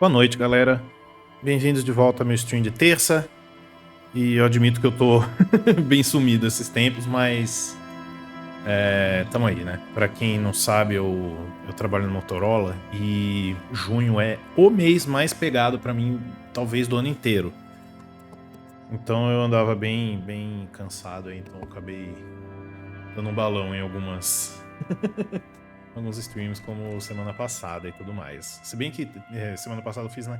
Boa noite, galera. Bem-vindos de volta ao meu stream de terça. E eu admito que eu tô bem sumido esses tempos, mas tamo aí, né? Pra quem não sabe, eu trabalho no Motorola e junho é o mês mais pegado pra mim, talvez do ano inteiro. Então eu andava bem cansado aí, então eu acabei dando um balão em alguns streams, como semana passada e tudo mais. Se bem que semana passada eu fiz na...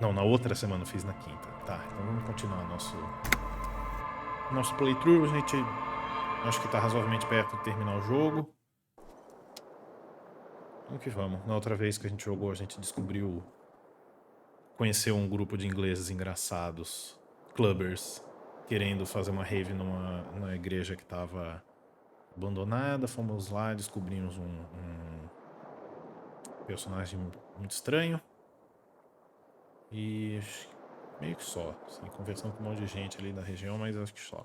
Não, na outra semana eu fiz na quinta. Tá, então vamos continuar nosso playthrough. A gente acho que tá razoavelmente perto de terminar o jogo. Vamos que vamos. Na outra vez que a gente jogou, a gente conheceu um grupo de ingleses engraçados, clubbers, querendo fazer uma rave numa igreja que tava abandonada. Fomos lá, descobrimos um personagem muito estranho. E meio que só, assim, conversando com um monte de gente ali da região, mas acho que só.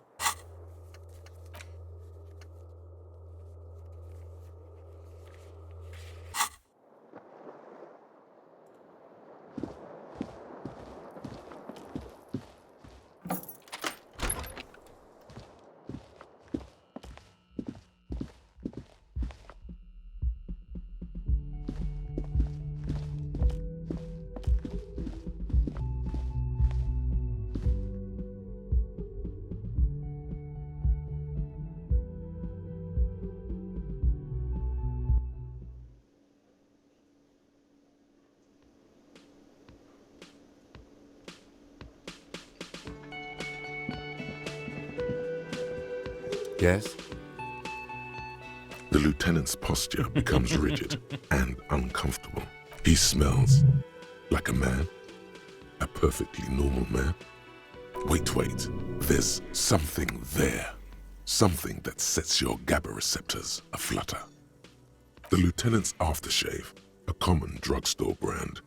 Yes? The lieutenant's posture becomes rigid and uncomfortable. He smells like a man, a perfectly normal man. Wait, there's something there. Something that sets your GABA receptors aflutter. The lieutenant's aftershave, a common drugstore brand.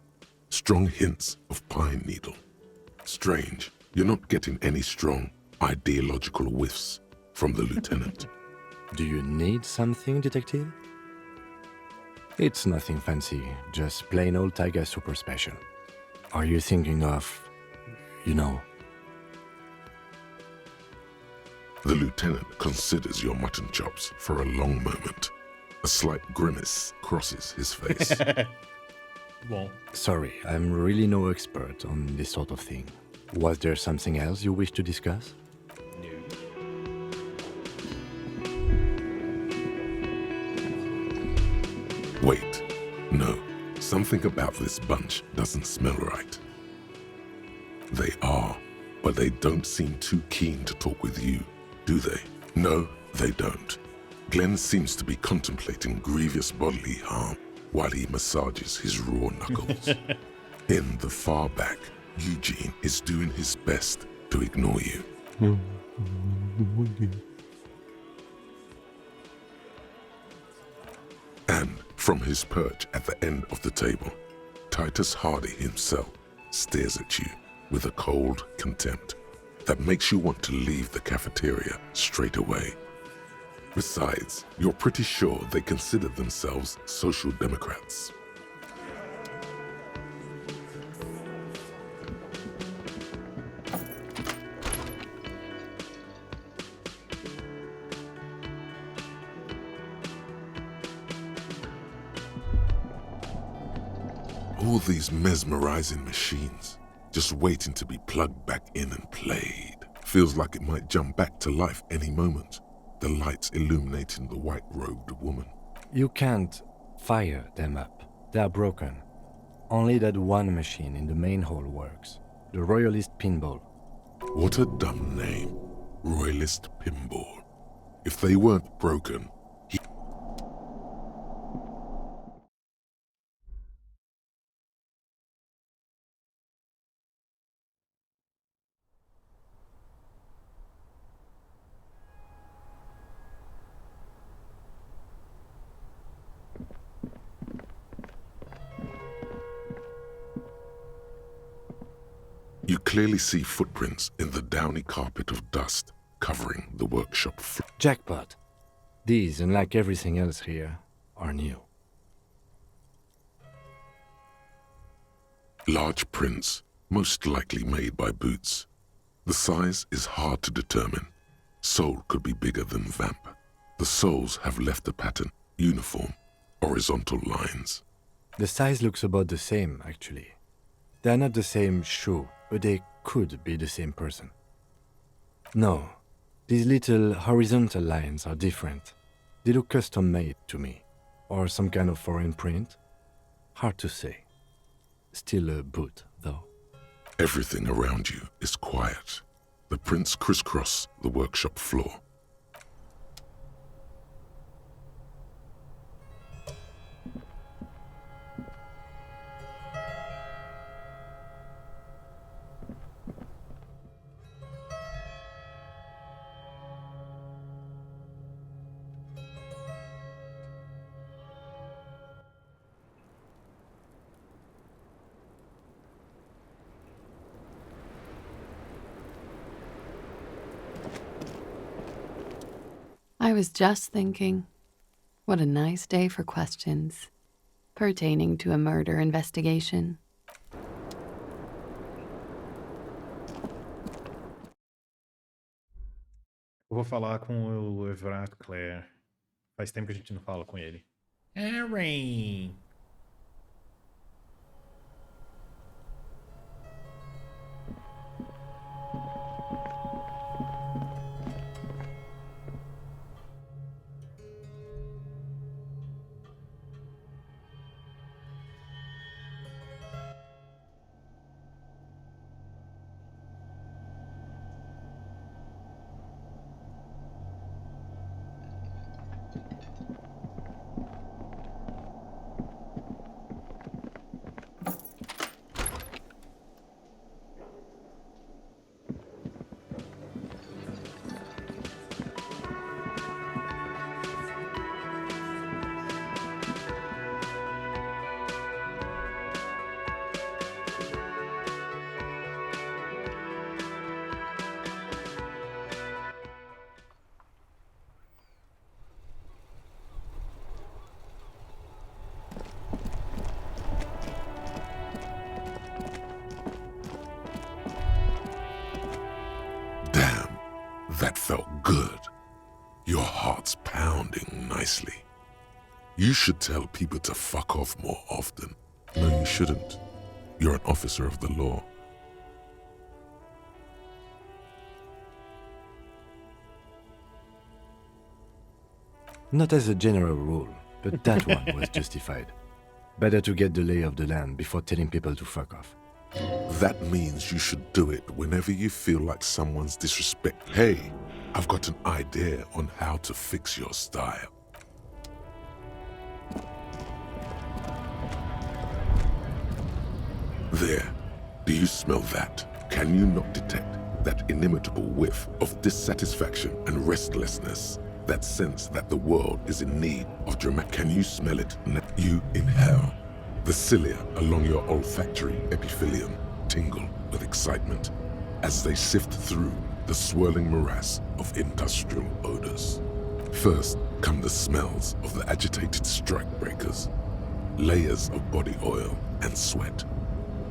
Strong hints of pine needle. Strange, you're not getting any strong ideological whiffs from the lieutenant. Do you need something, detective? It's nothing fancy, just plain old tiger super special. Are you thinking of, The lieutenant considers your mutton chops for a long moment. A slight grimace crosses his face. Bom, Sorry, I'm really no expert on this sort of thing. Was there something else you wish to discuss? Wait, no. Something about this bunch doesn't smell right. They are, but they don't seem too keen to talk with you, do they? No, they don't. Glenn seems to be contemplating grievous bodily harm while he massages his raw knuckles. In the far back, Eugene is doing his best to ignore you. And from his perch at the end of the table, Titus Hardy himself stares at you with a cold contempt that makes you want to leave the cafeteria straight away. Besides, you're pretty sure they consider themselves social democrats. All these mesmerizing machines, just waiting to be plugged back in and played. Feels like it might jump back to life any moment, the lights illuminating the white-robed woman. You can't fire them up. They are broken. Only that one machine in the main hall works. The Royalist Pinball. What a dumb name, Royalist Pinball. If they weren't broken, you clearly see footprints in the downy carpet of dust covering the workshop floor. Jackpot. These, unlike everything else here, are new. Large prints, most likely made by Boots. The size is hard to determine. Sole could be bigger than Vamp. The soles have left a pattern, uniform, horizontal lines. The size looks about the same, actually. They are not the same shoe, but they could be the same person. No, these little horizontal lines are different. They look custom-made to me. Or some kind of foreign print. Hard to say. Still a boot, though. Everything around you is quiet. The prints crisscross the workshop floor. I was just thinking, what a nice day for questions pertaining to a murder investigation. Eu vou falar com o Everard Clare. Faz tempo que a gente não fala com ele. Aaron! Damn, that felt good. Your heart's pounding nicely. You should tell people to fuck off more often. No, you shouldn't. You're an officer of the law. Not as a general rule, but that one was justified. Better to get the lay of the land before telling people to fuck off. That means you should do it whenever you feel like someone's disrespect. Hey, I've got an idea on how to fix your style. There. Do you smell that? Can you not detect that inimitable whiff of dissatisfaction and restlessness? That sense that the world is in need of dramatic. Can you smell it? You inhale. The cilia along your olfactory epithelium tingle with excitement as they sift through the swirling morass of industrial odors. First come the smells of the agitated strikebreakers, layers of body oil and sweat,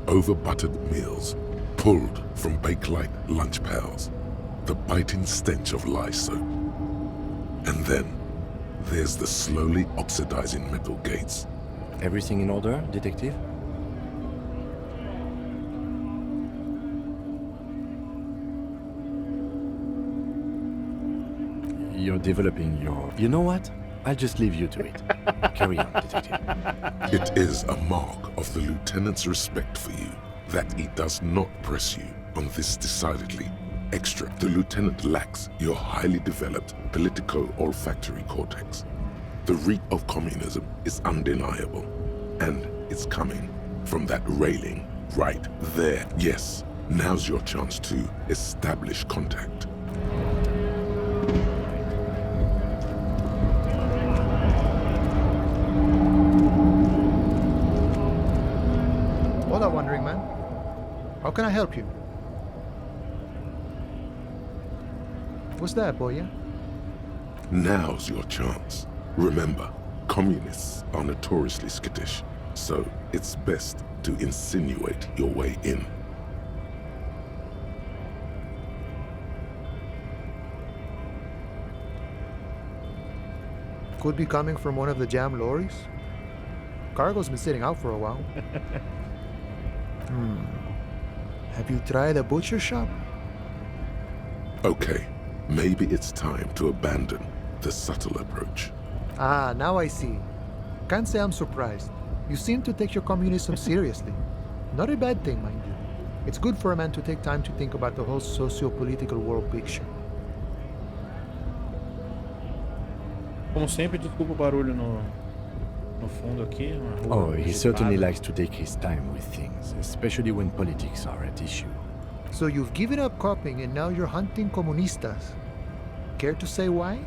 over-buttered meals pulled from bake-like lunch pails, the biting stench of lye soap. And then there's the slowly oxidizing metal gates. Everything in order, detective? You're developing your... You know what? I'll just leave you to it. Carry on, detective. It is a mark of the lieutenant's respect for you that he does not press you on this decidedly extra. The lieutenant lacks your highly developed politico-olfactory cortex. The reek of communism is undeniable, and it's coming from that railing right there. Yes, now's your chance to establish contact. Hola, Wandering Man. How can I help you? What's that, boy? Now's your chance. Remember, communists are notoriously skittish, So it's best to insinuate your way in. Could be coming from one of the jam lorries. Cargo's been sitting out for a while. Have you tried a butcher shop? Okay, maybe it's time to abandon the subtle approach. Ah, now I see. Can't say I'm surprised. You seem to take your communism seriously. Not a bad thing, mind you. It's good for a man to take time to think about the whole socio-political world picture. Como sempre, desculpa o barulho no fundo aqui. Uma rua Oh, he agitada. certainly likes to take his time with things, especially when politics are at issue. So you've given up copying and now you're hunting comunistas. Care to say why?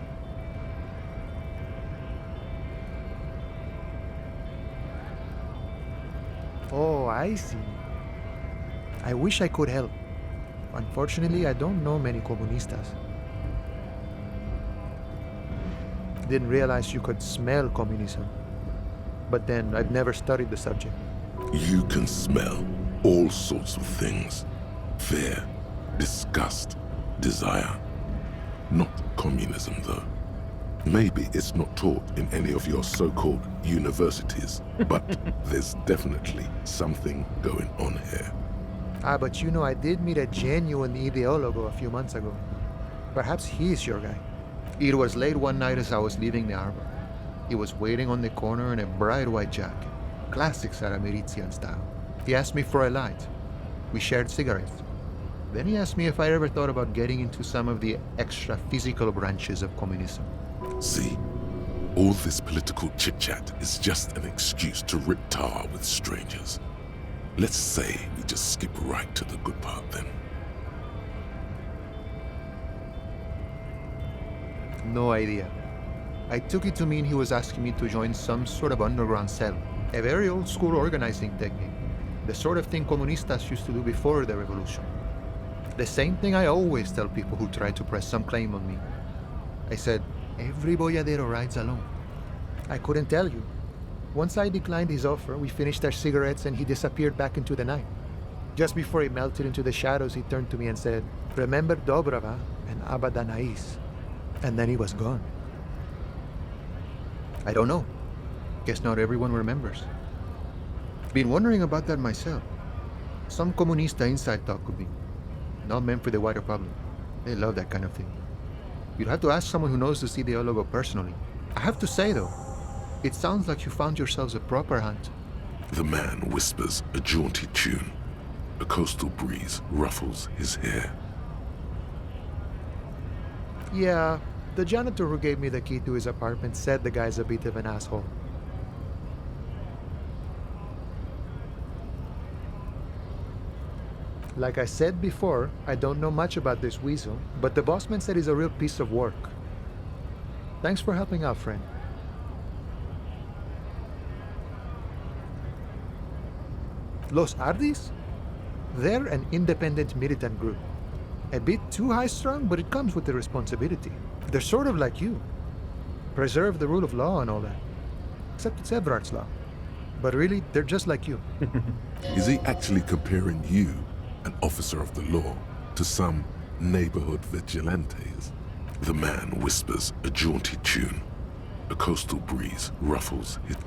Oh, I see. I wish I could help. Unfortunately, I don't know many comunistas. Didn't realize you could smell communism. But then, I've never studied the subject. You can smell all sorts of things. Fear, disgust, desire. Not communism, though. Maybe it's not taught in any of your so-called universities, but there's definitely something going on here. Ah, but you know, I did meet a genuine ideologo a few months ago. Perhaps he's your guy. It was late one night as I was leaving the harbor. He was waiting on the corner in a bright white jacket, classic Saramerizian style. He asked me for a light. We shared cigarettes. Then he asked me if I ever thought about getting into some of the extra physical branches of communism. See, all this political chit-chat is just an excuse to rip tar with strangers. Let's say we just skip right to the good part then. No idea. I took it to mean he was asking me to join some sort of underground cell. A very old school organizing technique. The sort of thing comunistas used to do before the revolution. The same thing I always tell people who try to press some claim on me. I said, every boyadero rides alone. I couldn't tell you. Once I declined his offer, we finished our cigarettes and he disappeared back into the night. Just before he melted into the shadows, he turned to me and said, "Remember Dobrava and Abadanais." And then he was gone. I don't know. Guess not everyone remembers. Been wondering about that myself. Some comunista inside talk could be. Not meant for the wider public. They love that kind of thing. You'd have to ask someone who knows this ideologo personally. I have to say though, it sounds like you found yourselves a proper hunt. The man whispers a jaunty tune. A coastal breeze ruffles his hair. Yeah, the janitor who gave me the key to his apartment said the guy's a bit of an asshole. Like I said before, I don't know much about this weasel, but the bossman said he's a real piece of work. Thanks for helping out, friend. Los Ardis? They're an independent militant group. A bit too high-strung, but it comes with the responsibility. They're sort of like you. Preserve the rule of law and all that. Except it's Everard's law. But really, they're just like you. Is he actually comparing you, an officer of the law, to some neighborhood vigilantes? The man whispers a jaunty tune. A coastal breeze ruffles his...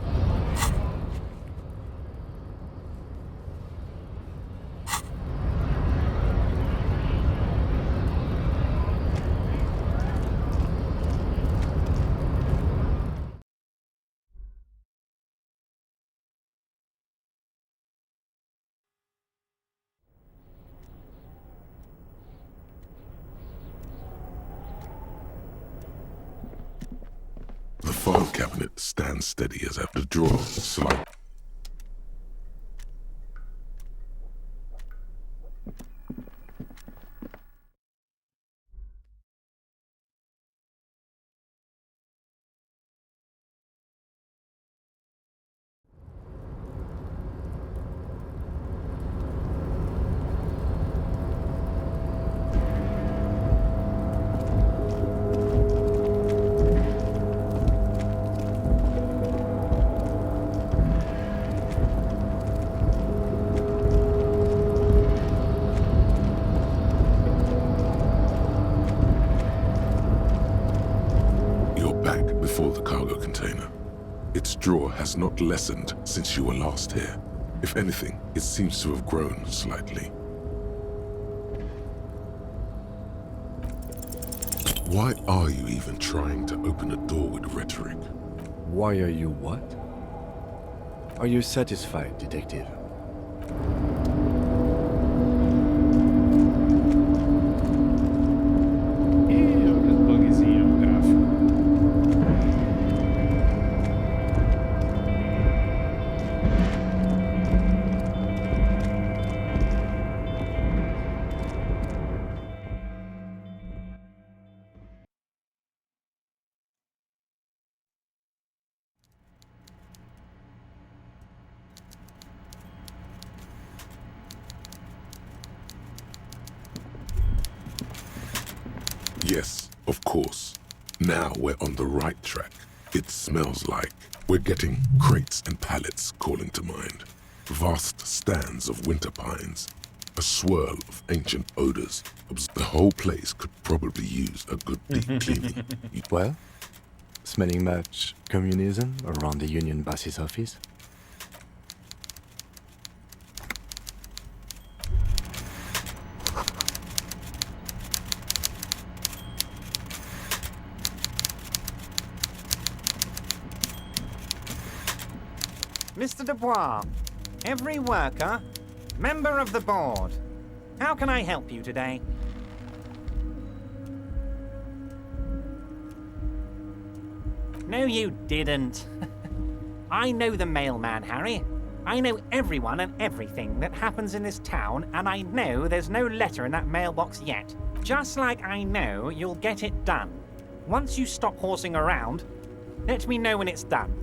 The file cabinet stands steady as the drawer slides. Its draw has not lessened since you were last here. If anything, it seems to have grown slightly. Why are you even trying to open a door with rhetoric? Why are you what? Are you satisfied, detective? Olha o bugzinho gráfico. Yes, of course. Now we're on the right track. It smells like we're getting crates and pallets calling to mind. Vast stands of winter pines. A swirl of ancient odors. The whole place could probably use a good deep cleaning. Well, smelling much communism around the Union boss's office? Mr. Dubois, every worker, member of the board. How can I help you today? No, you didn't. I know the mailman, Harry. I know everyone and everything that happens in this town, and I know there's no letter in that mailbox yet. Just like I know you'll get it done. Once you stop horsing around, let me know when it's done.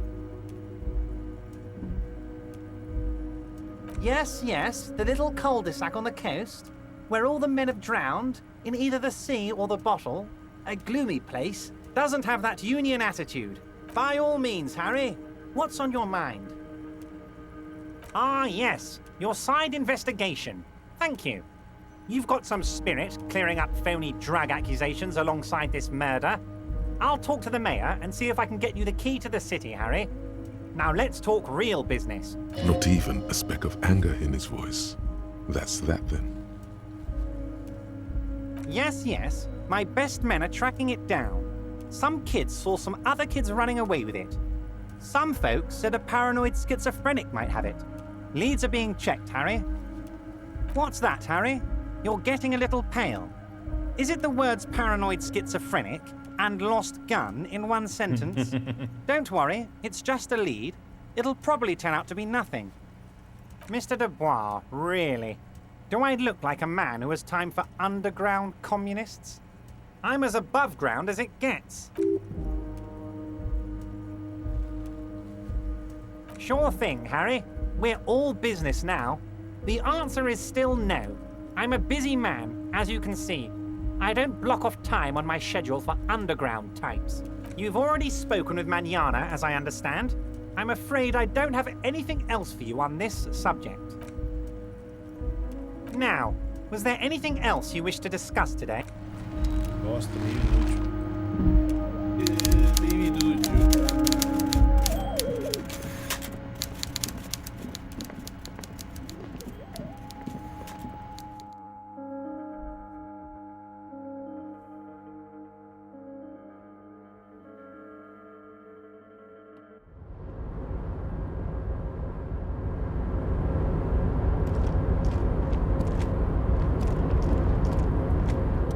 Yes, the little cul-de-sac on the coast, where all the men have drowned, in either the sea or the bottle. A gloomy place, doesn't have that Union attitude. By all means, Harry, what's on your mind? Ah, yes, your side investigation. Thank you. You've got some spirit clearing up phony drug accusations alongside this murder. I'll talk to the mayor and see if I can get you the key to the city, Harry. Now let's talk real business. Not even a speck of anger in his voice. That's that then. Yes, my best men are tracking it down. Some kids saw some other kids running away with it. Some folks said a paranoid schizophrenic might have it. Leads are being checked, Harry. What's that, Harry? You're getting a little pale. Is it the words paranoid schizophrenic and lost gun in one sentence? Don't worry, it's just a lead. It'll probably turn out to be nothing. Mr. Dubois, really? Do I look like a man who has time for underground communists? I'm as above ground as it gets. Sure thing, Harry. We're all business now. The answer is still no. I'm a busy man, as you can see. I don't block off time on my schedule for underground types. You've already spoken with Manana, as I understand. I'm afraid I don't have anything else for you on this subject. Now, was there anything else you wish to discuss today? Gosto, meio inútil.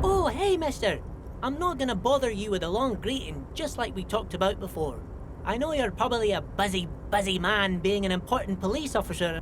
Oh, hey, mister. I'm not gonna bother you with a long greeting, just like we talked about before. I know you're probably a busy man being an important police officer.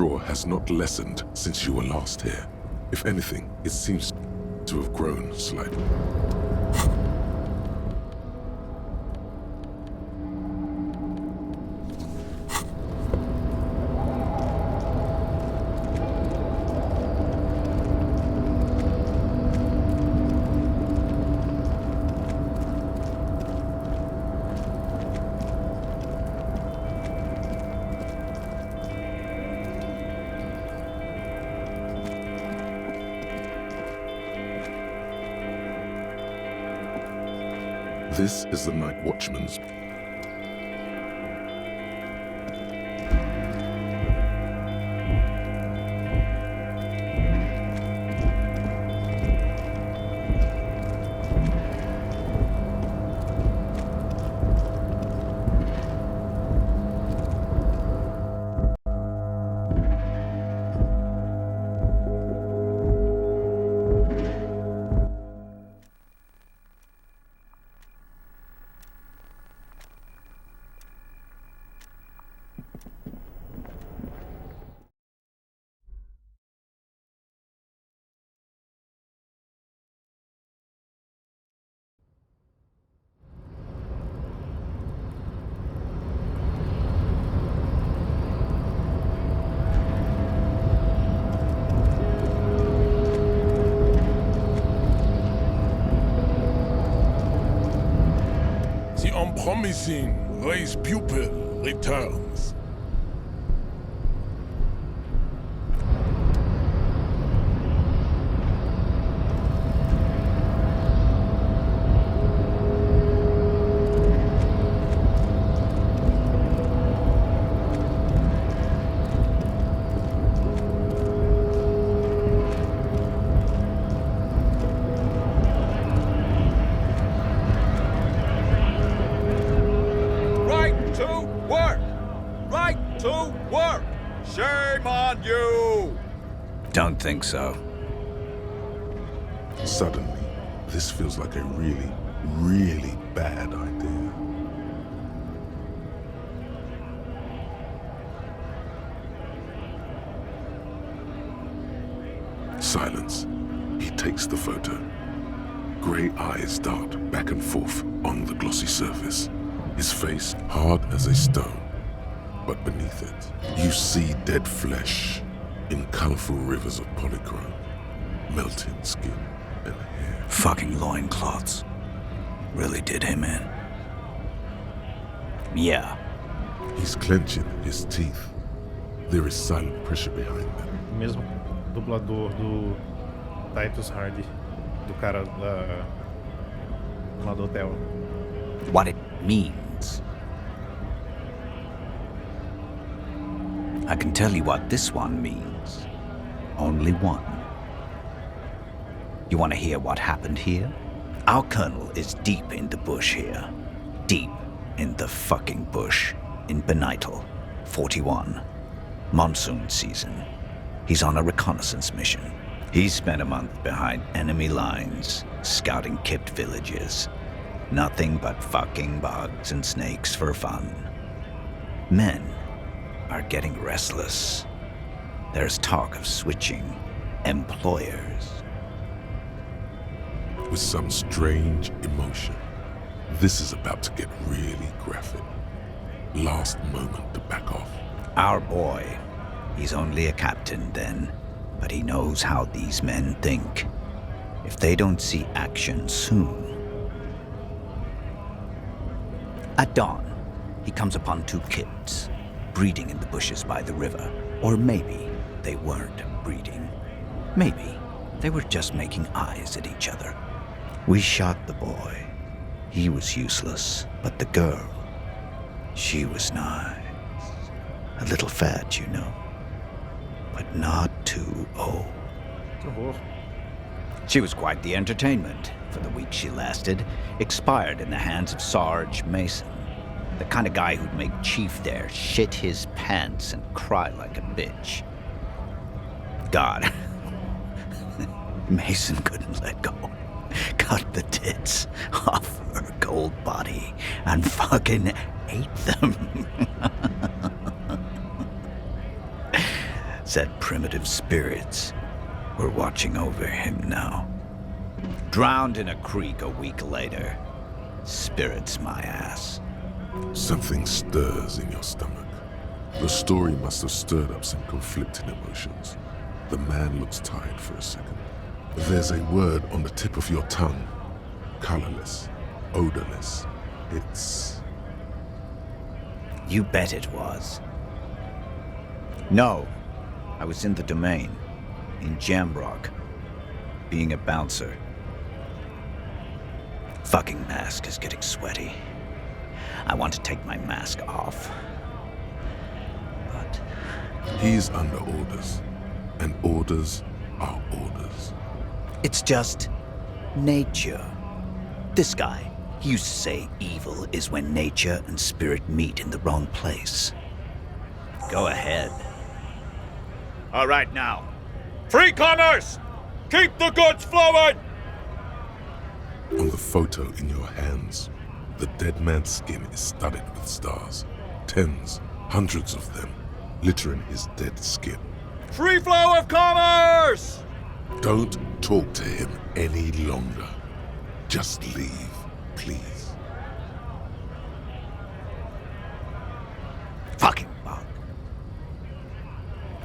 draw has not lessened since you were last here. If anything, it seems to have grown slightly. This is the Night Watchman's. The unpromising race pupil returns. Right to work! Right to work! Shame on you! Don't think so. Suddenly, this feels like a really, really bad idea. Silence. He takes the photo. Grey eyes dart back and forth on the glossy surface. His face hard as a stone. But beneath it, you see dead flesh in colorful rivers of polychrome, melting skin and hair. Fucking loincloths. Really did him in. Yeah. He's clenching his teeth. There is silent pressure behind them. O mesmo dublador do Titus Hardy, do cara lá do hotel. What it means. I can tell you what this one means. Only one. You want to hear what happened here? Our colonel is deep in the bush here. Deep in the fucking bush. In Benital, 41. Monsoon season. He's on a reconnaissance mission. He's spent a month behind enemy lines, scouting kipped villages. Nothing but fucking bugs and snakes for fun. Men are getting restless. There's talk of switching employers. With some strange emotion, this is about to get really graphic. Last moment to back off. Our boy, he's only a captain then, but he knows how these men think. If they don't see action soon. At dawn, he comes upon two kids, breeding in the bushes by the river. Or maybe they weren't breeding. Maybe they were just making eyes at each other. We shot the boy. He was useless, but the girl, she was nice. A little fat, you know, but not too old. She was quite the entertainment for the week she lasted. Expired in the hands of Sarge Mason, the kind of guy who'd make Chief there shit his pants and cry like a bitch. God, Mason couldn't let go. Cut the tits off her cold body and fucking ate them. Said primitive spirits were watching over him now. Drowned in a creek a week later. Spirits my ass. Something stirs in your stomach. The story must have stirred up some conflicting emotions. The man looks tired for a second. There's a word on the tip of your tongue. Colorless, odorless. It's... You bet it was. No, I was in the domain, in Jamrock, being a bouncer. Fucking mask is getting sweaty. I want to take my mask off. But... He's under orders, and orders are orders. It's just nature. This guy, he used to say evil is when nature and spirit meet in the wrong place. Go ahead. All right, now. Free commerce! Keep the goods flowing! On the photo in your hands, the dead man's skin is studded with stars. Tens, hundreds of them, littering his dead skin. Free flow of commerce! Don't talk to him any longer. Just leave, please. Fucking bug.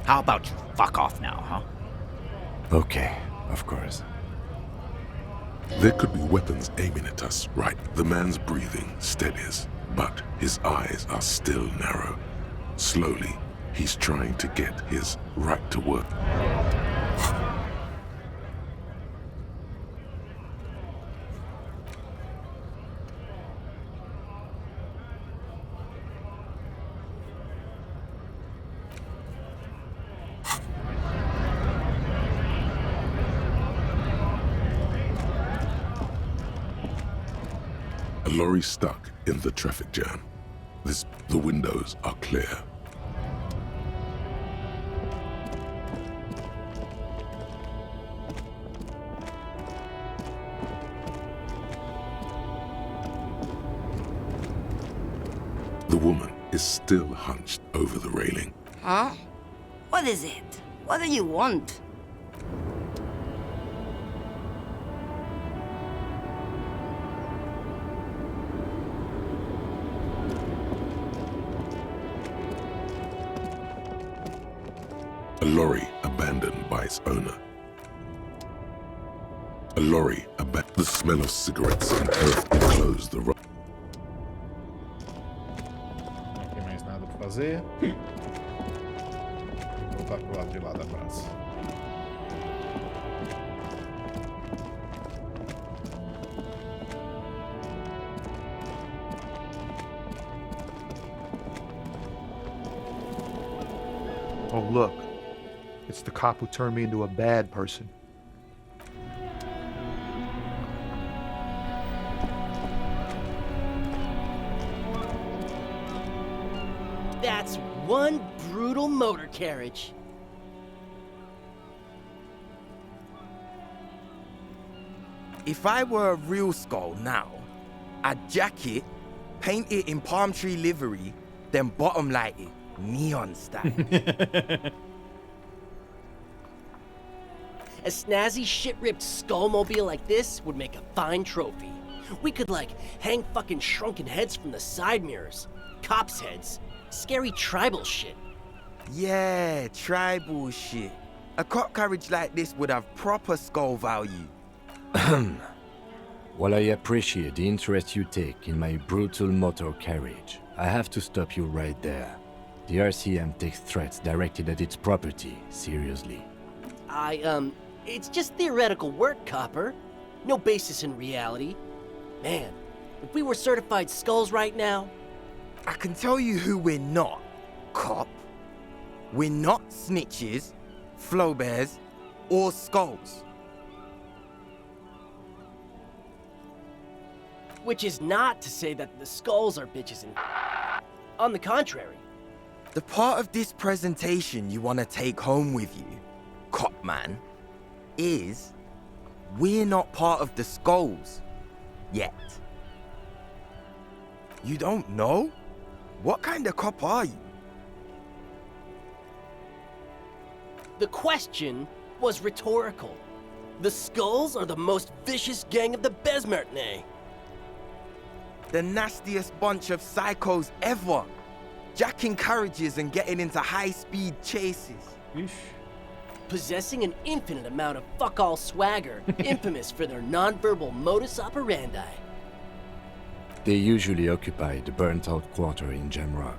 How about you fuck off now, huh? Okay, of course. There could be weapons aiming at us, right? The man's breathing steadies, but his eyes are still narrow. Slowly, he's trying to get his right to work. A lorry stuck in the traffic jam. The windows are clear. The woman is still hunched over the railing. Huh? What is it? What do you want? A lorry abandoned by its owner. A lorry abandoned. The smell of cigarettes and earth enclosed the road. Não tem mais nada pra fazer. Vou voltar pro lado de lá da praça. Oh, look. It's the cop who turned me into a bad person. That's one brutal motor carriage. If I were a real skull now, I'd jack it, paint it in palm tree livery, then bottom light it, neon style. A snazzy shit-ripped skullmobile like this would make a fine trophy. We could, like, hang fucking shrunken heads from the side mirrors. Cops' heads. Scary tribal shit. Yeah, tribal shit. A cop carriage like this would have proper skull value. While I appreciate the interest you take in my brutal motor carriage, I have to stop you right there. The RCM takes threats directed at its property seriously. It's just theoretical work, Copper. No basis in reality. Man, if we were certified skulls right now... I can tell you who we're not, cop. We're not snitches, flow bears, or skulls. Which is not to say that the skulls are bitches and... On the contrary. The part of this presentation you want to take home with you, cop man, is we're not part of the skulls yet. You don't know? What kind of cop are you? The question was rhetorical. The Skulls are the most vicious gang of the Besmertne. The nastiest bunch of psychos ever. Jacking carriages and getting into high-speed chases. Possessing an infinite amount of fuck-all swagger, infamous for their non-verbal modus operandi. They usually occupy the burnt-out quarter in Jamrock,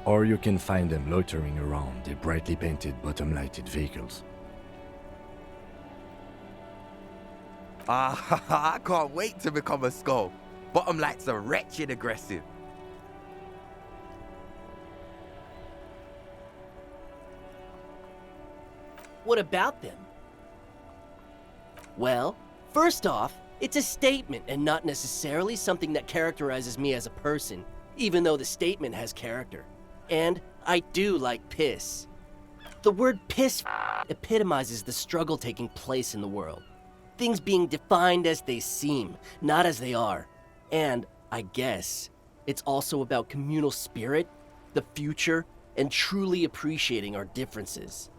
or you can find them loitering around the brightly painted bottom-lighted vehicles. I can't wait to become a Skull. Bottom lights are wretched aggressive. What about them? Well, first off, it's a statement and not necessarily something that characterizes me as a person, even though the statement has character. And I do like piss. The word piss epitomizes the struggle taking place in the world. Things being defined as they seem, not as they are. And, I guess, it's also about communal spirit, the future, and truly appreciating our differences.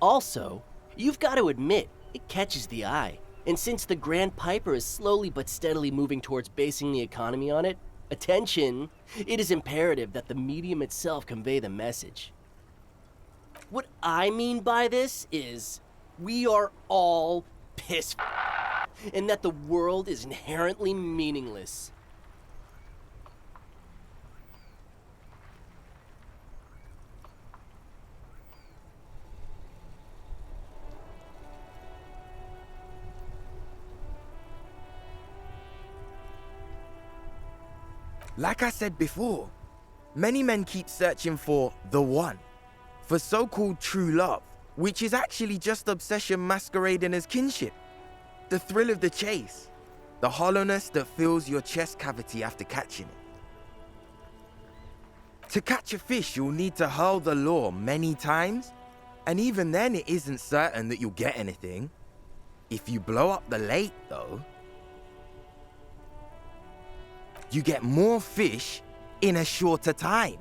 Also, you've got to admit, it catches the eye. And since the Grand Piper is slowly but steadily moving towards basing the economy on it, attention, it is imperative that the medium itself convey the message. What I mean by this is, we are all piss and that the world is inherently meaningless. Like I said before, many men keep searching for the one, for so-called true love, which is actually just obsession masquerading as kinship. The thrill of the chase, the hollowness that fills your chest cavity after catching it. To catch a fish, you'll need to hurl the lure many times, and even then it isn't certain that you'll get anything. If you blow up the lake, though, you get more fish in a shorter time.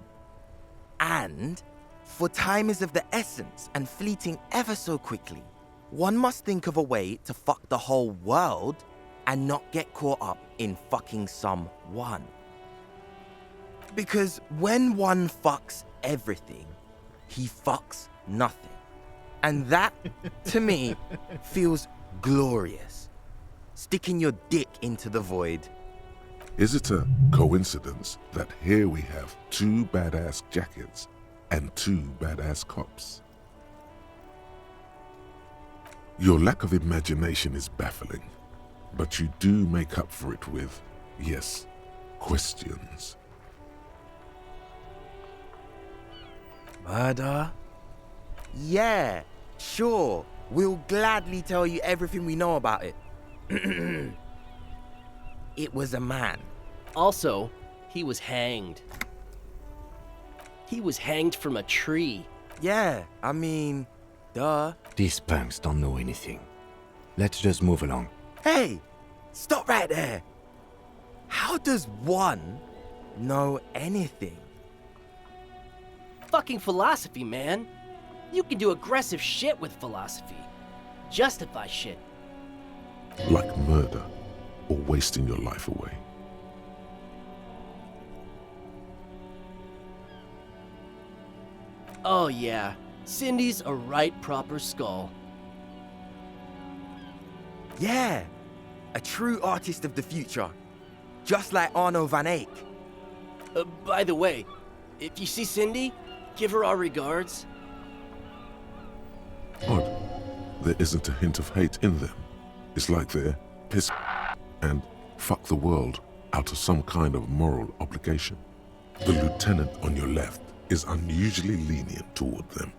And, for time is of the essence and fleeting ever so quickly, one must think of a way to fuck the whole world and not get caught up in fucking someone. Because when one fucks everything, he fucks nothing. And that, to me, feels glorious. Sticking your dick into the void. Is it a coincidence that here we have 2 badass jackets and 2 badass cops? Your lack of imagination is baffling, but you do make up for it with, yes, questions. Murder? Yeah, sure. We'll gladly tell you everything we know about it. It was a man. Also, he was hanged. He was hanged from a tree. Yeah, I mean, duh. These punks don't know anything. Let's just move along. Hey, stop right there. How does one know anything? Fucking philosophy, man. You can do aggressive shit with philosophy. Justify shit. Like murder or wasting your life away. Oh yeah, Cindy's a right proper skull. Yeah, a true artist of the future. Just like Arno van Eyck. By the way, if you see Cindy, give her our regards. Odd. There isn't a hint of hate in them. It's like they're piss and fuck the world out of some kind of moral obligation. The lieutenant on your left is unusually lenient toward them.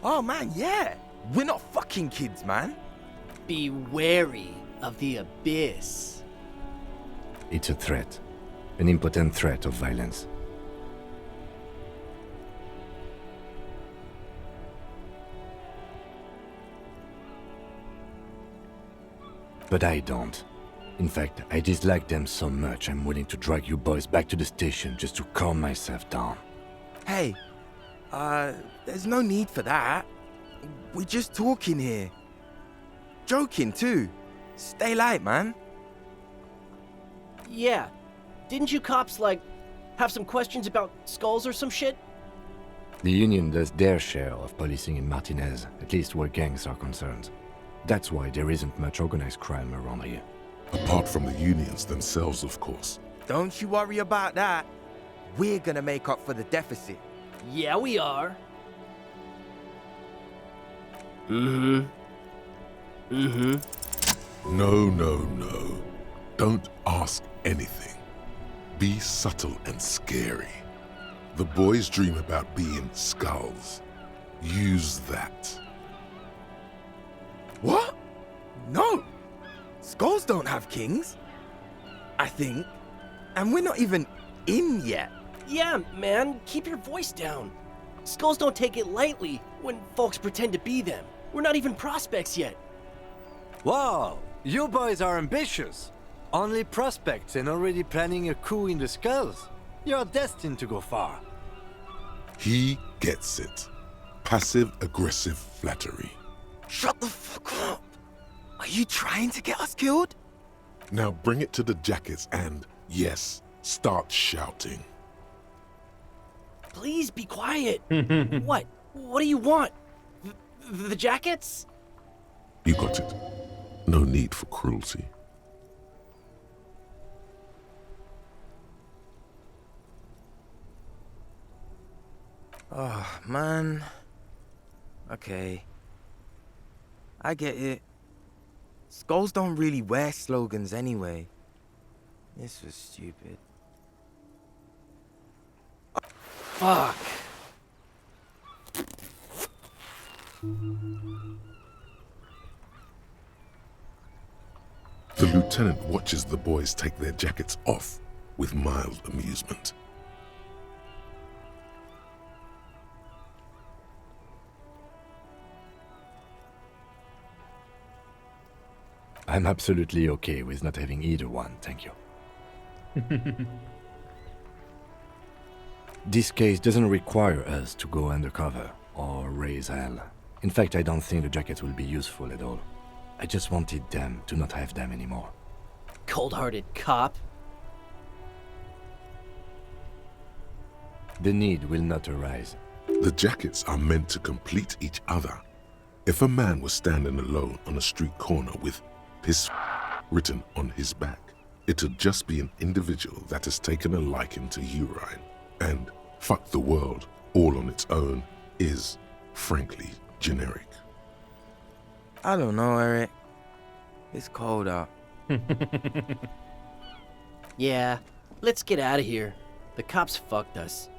Oh man, yeah. We're not fucking kids, man. Be wary of the abyss. It's a threat. An impotent threat of violence. But I don't. In fact, I dislike them so much I'm willing to drag you boys back to the station just to calm myself down. Hey, there's no need for that. We're just talking here. Joking too. Stay light, man. Yeah. Didn't you cops, like, have some questions about skulls or some shit? The Union does their share of policing in Martinez, at least where gangs are concerned. That's why there isn't much organized crime around here. Apart from the unions themselves, of course. Don't you worry about that. We're gonna make up for the deficit. Yeah, we are. Mm-hmm. Mm-hmm. No. Don't ask anything. Be subtle and scary. The boys dream about being skulls. Use that. What? No! Skulls don't have kings. I think. And we're not even in yet. Yeah, man, keep your voice down. Skulls don't take it lightly when folks pretend to be them. We're not even prospects yet. Wow, you boys are ambitious. Only prospects and already planning a coup in the skulls. You're destined to go far. He gets it. Passive-aggressive flattery. Shut the fuck up. Are you trying to get us killed? Now bring it to the jackets and, yes, start shouting. Please be quiet. What? What do you want? The jackets? You got it. No need for cruelty. Oh, man. Okay. I get it. Skulls don't really wear slogans anyway. This was stupid. Fuck. The lieutenant watches the boys take their jackets off with mild amusement. I'm absolutely okay with not having either one, thank you. This case doesn't require us to go undercover or raise hell. In fact, I don't think the jackets will be useful at all. I just wanted them to not have them anymore. Cold-hearted cop. The need will not arise. The jackets are meant to complete each other. If a man was standing alone on a street corner with his written on his back, it'd just be an individual that has taken a liking to urine. And fuck the world all on its own is, frankly, generic. I don't know, Eric. It's cold out. Yeah, let's get out of here. The cops fucked us.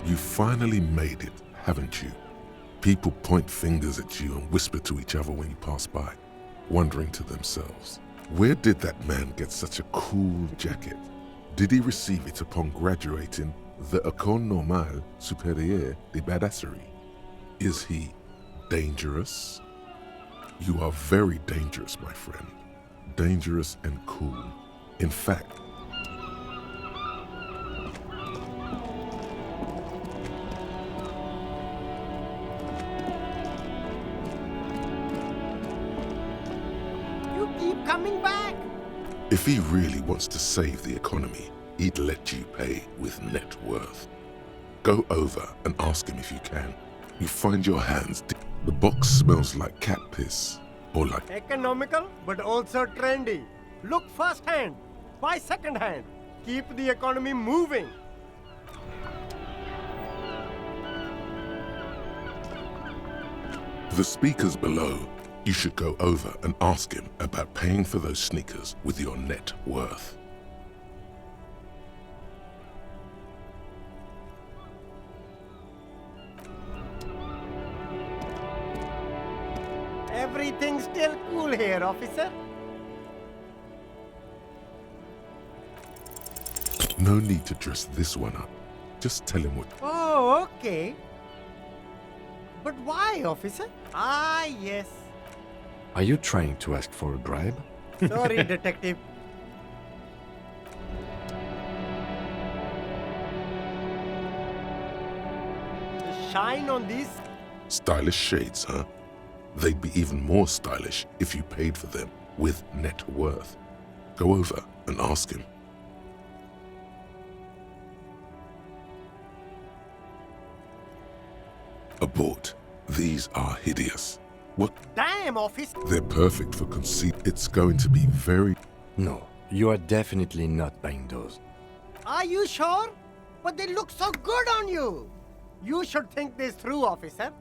You finally made it, haven't you? People point fingers at you and whisper to each other when you pass by, wondering to themselves, where did that man get such a cool jacket? Did he receive it upon graduating the École Normale Supérieure de Badasserie? Is he dangerous? You are very dangerous, my friend. Dangerous and cool. In fact, coming back. If he really wants to save the economy, he'd let you pay with net worth. Go over and ask him if you can. You find your hands deep. The box smells like cat piss, or like... Economical, but also trendy. Look first hand, buy second hand. Keep the economy moving. The speakers below. You should go over and ask him about paying for those sneakers with your net worth. Everything's still cool here, officer. No need to dress this one up. Just tell him what... Oh, okay. But why, officer? Ah, yes. Are you trying to ask for a bribe? Sorry, detective. The shine on these... Stylish shades, huh? They'd be even more stylish if you paid for them with net worth. Go over and ask him. Abort. These are hideous. What? Damn, officer! They're perfect for conceit. It's going to be very... No, you are definitely not buying those. Are you sure? But they look so good on you. You should think this through, officer.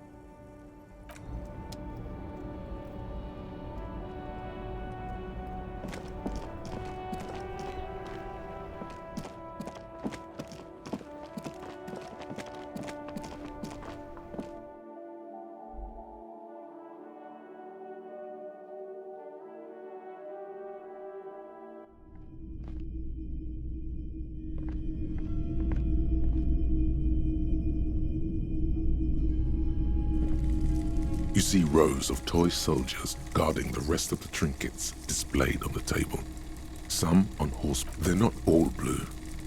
You see rows of toy soldiers guarding the rest of the trinkets displayed on the table. Some on horse. They're not all blue.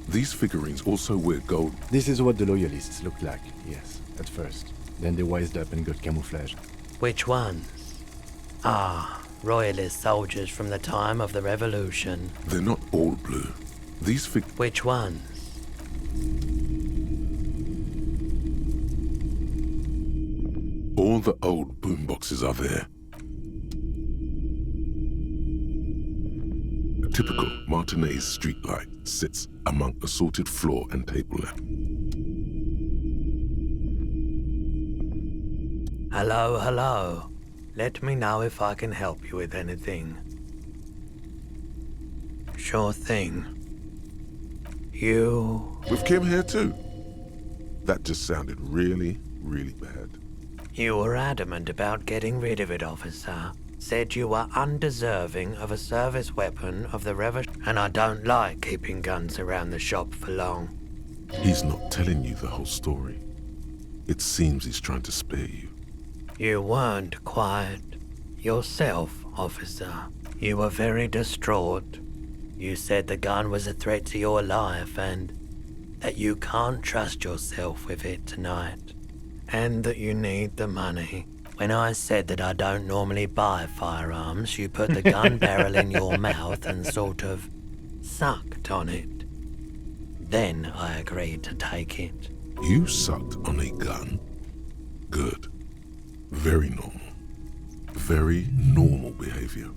These figurines also wear gold. This is what the loyalists looked like, yes, at first. Then they wised up and got camouflage. Which ones? Ah, royalist soldiers from the time of the revolution. They're not all blue. These Which ones? All the old boomboxes are there. A typical Martinez streetlight sits among assorted floor and table lamp. Hello, hello. Let me know if I can help you with anything. Sure thing. You... With Kim here too? That just sounded really, really bad. You were adamant about getting rid of it, officer. Said you were undeserving of a service weapon of the revolution, and I don't like keeping guns around the shop for long. He's not telling you the whole story. It seems he's trying to spare you. You weren't quiet yourself, officer. You were very distraught. You said the gun was a threat to your life and that you can't trust yourself with it tonight. And that you need the money. When I said that I don't normally buy firearms, you put the gun barrel in your mouth and sort of sucked on it. Then I agreed to take it. You sucked on a gun? Good. Very normal. Very normal behavior.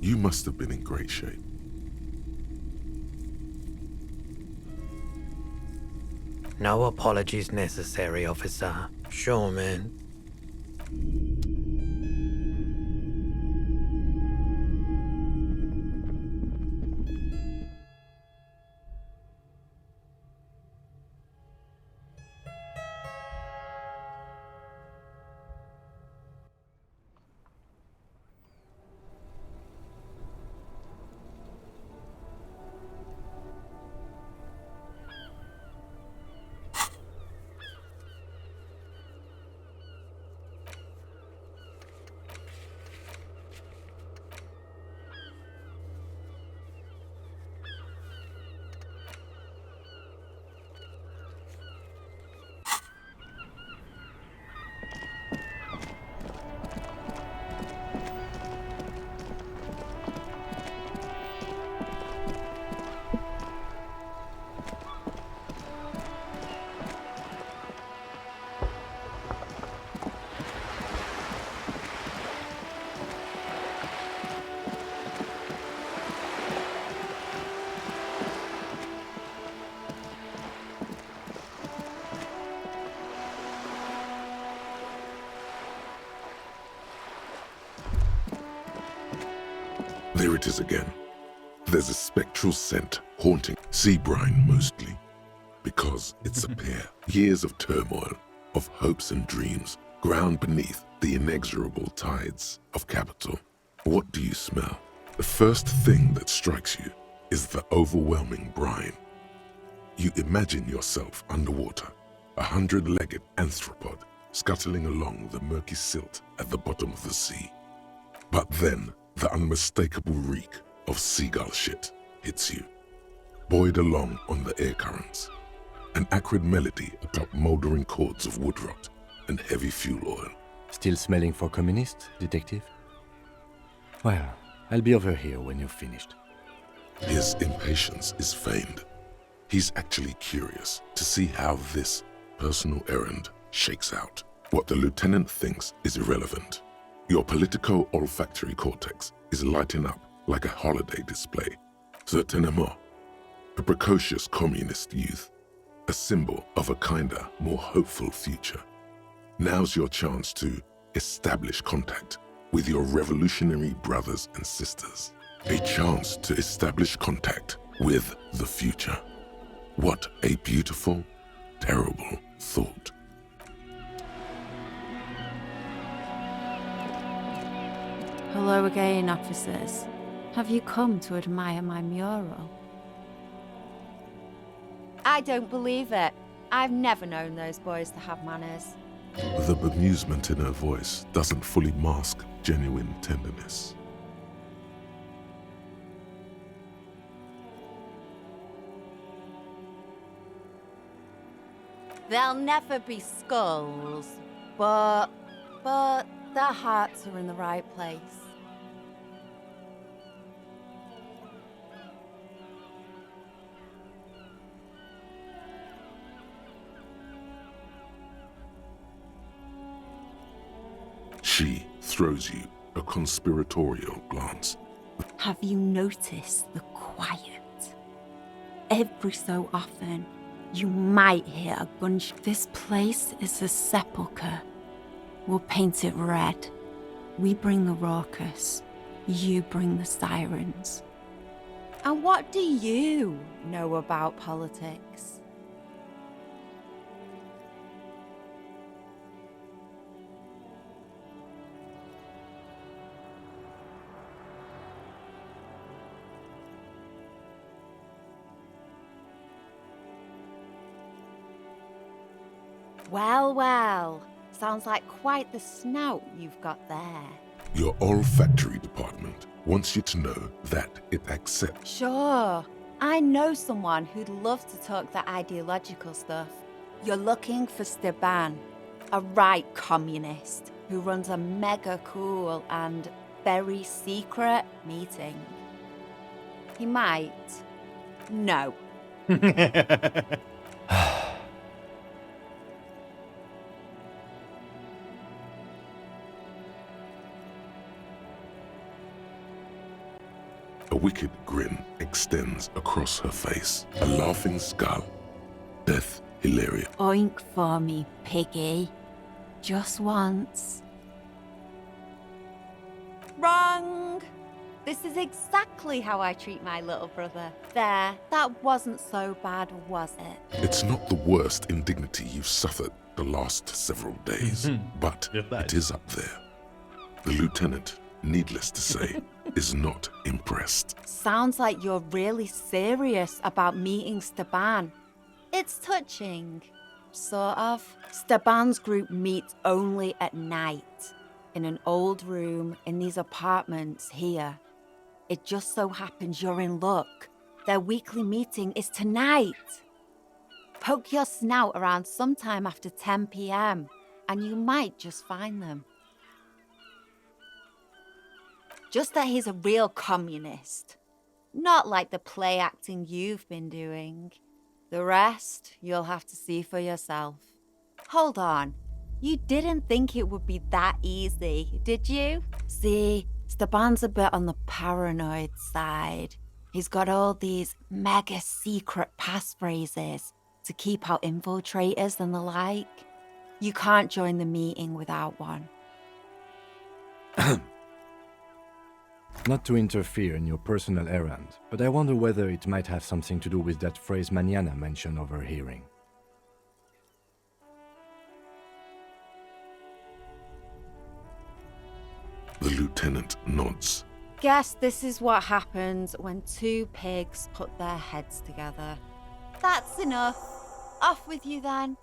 You must have been in great shape. No apologies necessary, officer. Sure, man. There it is again. There's a spectral scent haunting sea brine mostly, because it's a pair. Years of turmoil, of hopes and dreams, ground beneath the inexorable tides of capital. What do you smell? The first thing that strikes you is the overwhelming brine. You imagine yourself underwater, a 100-legged anthropod scuttling along the murky silt at the bottom of the sea. But then the unmistakable reek of seagull shit hits you, buoyed along on the air currents. An acrid melody atop mouldering cords of wood rot and heavy fuel oil. Still smelling for communist, detective? Well, I'll be over here when you're finished. His impatience is feigned. He's actually curious to see how this personal errand shakes out. What the lieutenant thinks is irrelevant. Your politico-olfactory cortex is lighting up like a holiday display. Certainement. A precocious communist youth. A symbol of a kinder, more hopeful future. Now's your chance to establish contact with your revolutionary brothers and sisters. A chance to establish contact with the future. What a beautiful, terrible thought. Hello again, officers. Have you come to admire my mural? I don't believe it. I've never known those boys to have manners. The bemusement in her voice doesn't fully mask genuine tenderness. There'll never be skulls, but their hearts are in the right place. She throws you a conspiratorial glance. Have you noticed the quiet? Every so often, you might hear a gunshot. This place is a sepulchre. We'll paint it red. We bring the raucous. You bring the sirens. And what do you know about politics? Well, well. Sounds like quite the snout you've got there. Your olfactory department wants you to know that it accepts. Sure. I know someone who'd love to talk that ideological stuff. You're looking for Steban, a right communist who runs a mega cool and very secret meeting. He might. No. A wicked grin extends across her face. A laughing skull. Death hilarious. Oink for me, piggy. Just once. Wrong! This is exactly how I treat my little brother. There, that wasn't so bad, was it? It's not the worst indignity you've suffered the last several days, but it is up there. The lieutenant, needless to say, is not impressed. Sounds like you're really serious about meeting Steban. It's touching. Sort of. Steban's group meets only at night, in an old room in these apartments here. It just so happens you're in luck. Their weekly meeting is tonight. Poke your snout around sometime after 10 p.m. and you might just find them. Just that he's a real communist. Not like the play acting you've been doing. The rest, you'll have to see for yourself. Hold on. You didn't think it would be that easy, did you? See, Steban's a bit on the paranoid side. He's got all these mega secret passphrases to keep out infiltrators and the like. You can't join the meeting without one. Not to interfere in your personal errand, but I wonder whether it might have something to do with that phrase mañana mentioned overhearing. The lieutenant nods. Guess this is what happens when two pigs put their heads together. That's enough. Off with you then.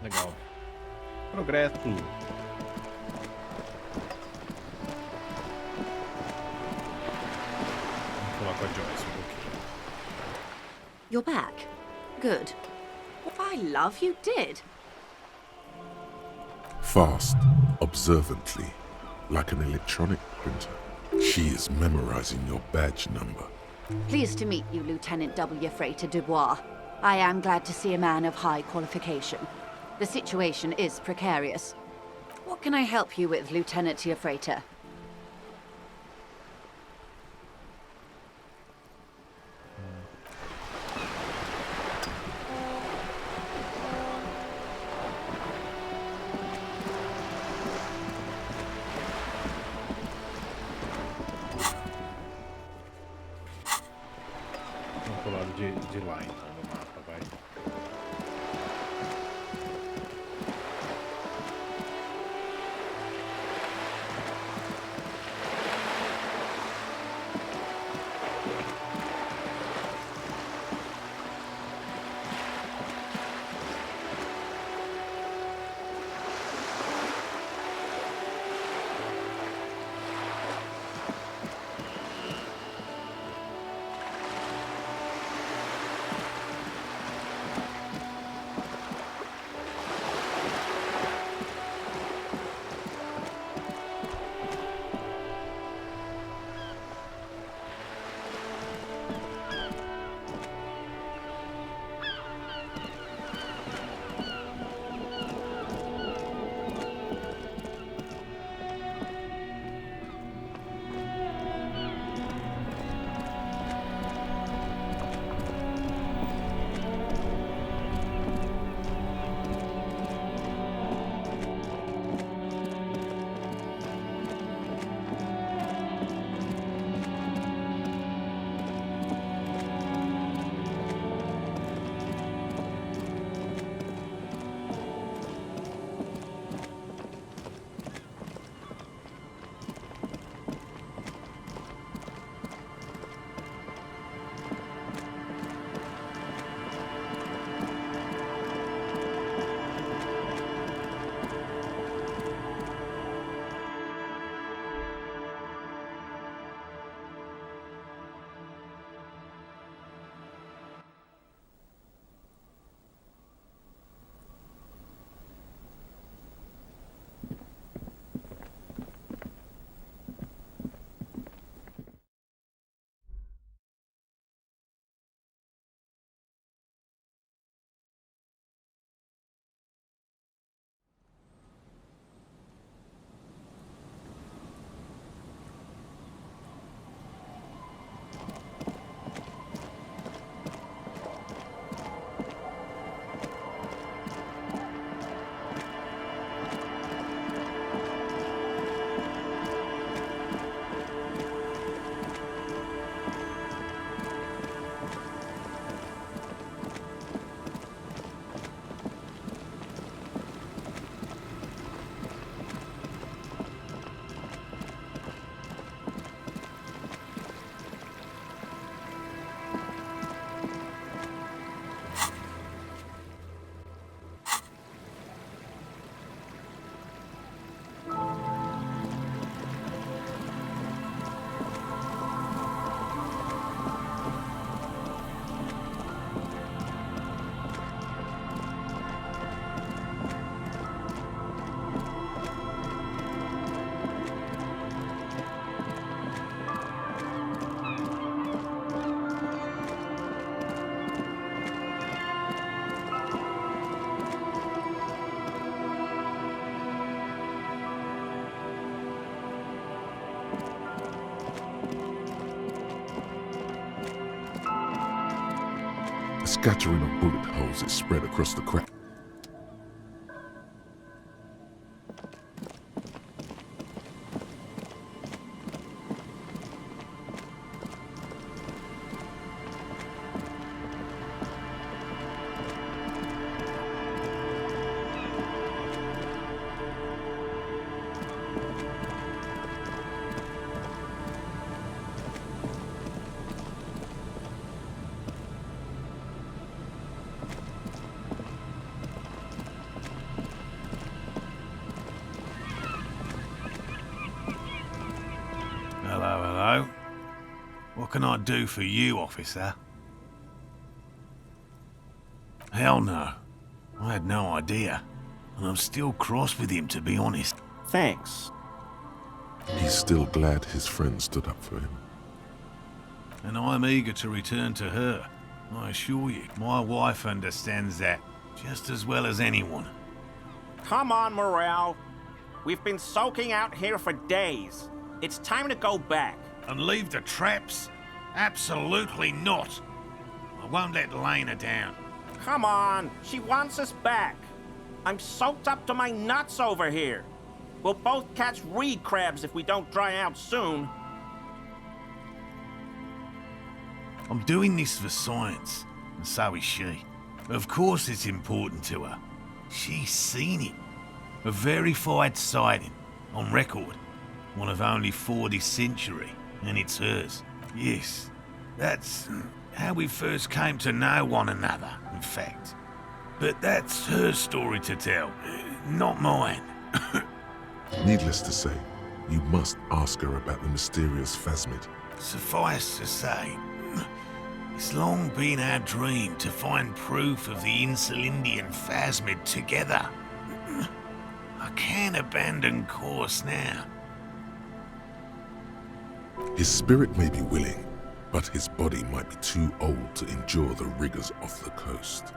Legal. Progresso. Vamos falar com a Joyce um pouquinho. You're back. Good. Why, love, you did. Fast, observantly, like an electronic printer. She is memorizing your badge number. Pleased to meet you, Lieutenant W. Freighter Dubois. I am glad to see a man of high qualification. The situation is precarious. What can I help you with, Lieutenant Freighter? Vamos pro lado de lá então do mapa, vai. A scattering of bullet holes is spread across the crack. So, what can I do for you, officer? Hell no. I had no idea. And I'm still cross with him, to be honest. Thanks. He's still glad his friend stood up for him. And I'm eager to return to her. I assure you, my wife understands that just as well as anyone. Come on, Morale. We've been soaking out here for days. It's time to go back. And leave the traps? Absolutely not. I won't let Lena down. Come on, she wants us back. I'm soaked up to my nuts over here. We'll both catch reed crabs if we don't dry out soon. I'm doing this for science, and so is she. Of course it's important to her. She's seen it. A verified sighting, on record. One of only 4 this century, and it's hers. Yes, that's how we first came to know one another, in fact. But that's her story to tell, not mine. Needless to say, you must ask her about the mysterious phasmid. Suffice to say, it's long been our dream to find proof of the Insulindian phasmid together. I can't abandon course now. His spirit may be willing, but his body might be too old to endure the rigors of the coast.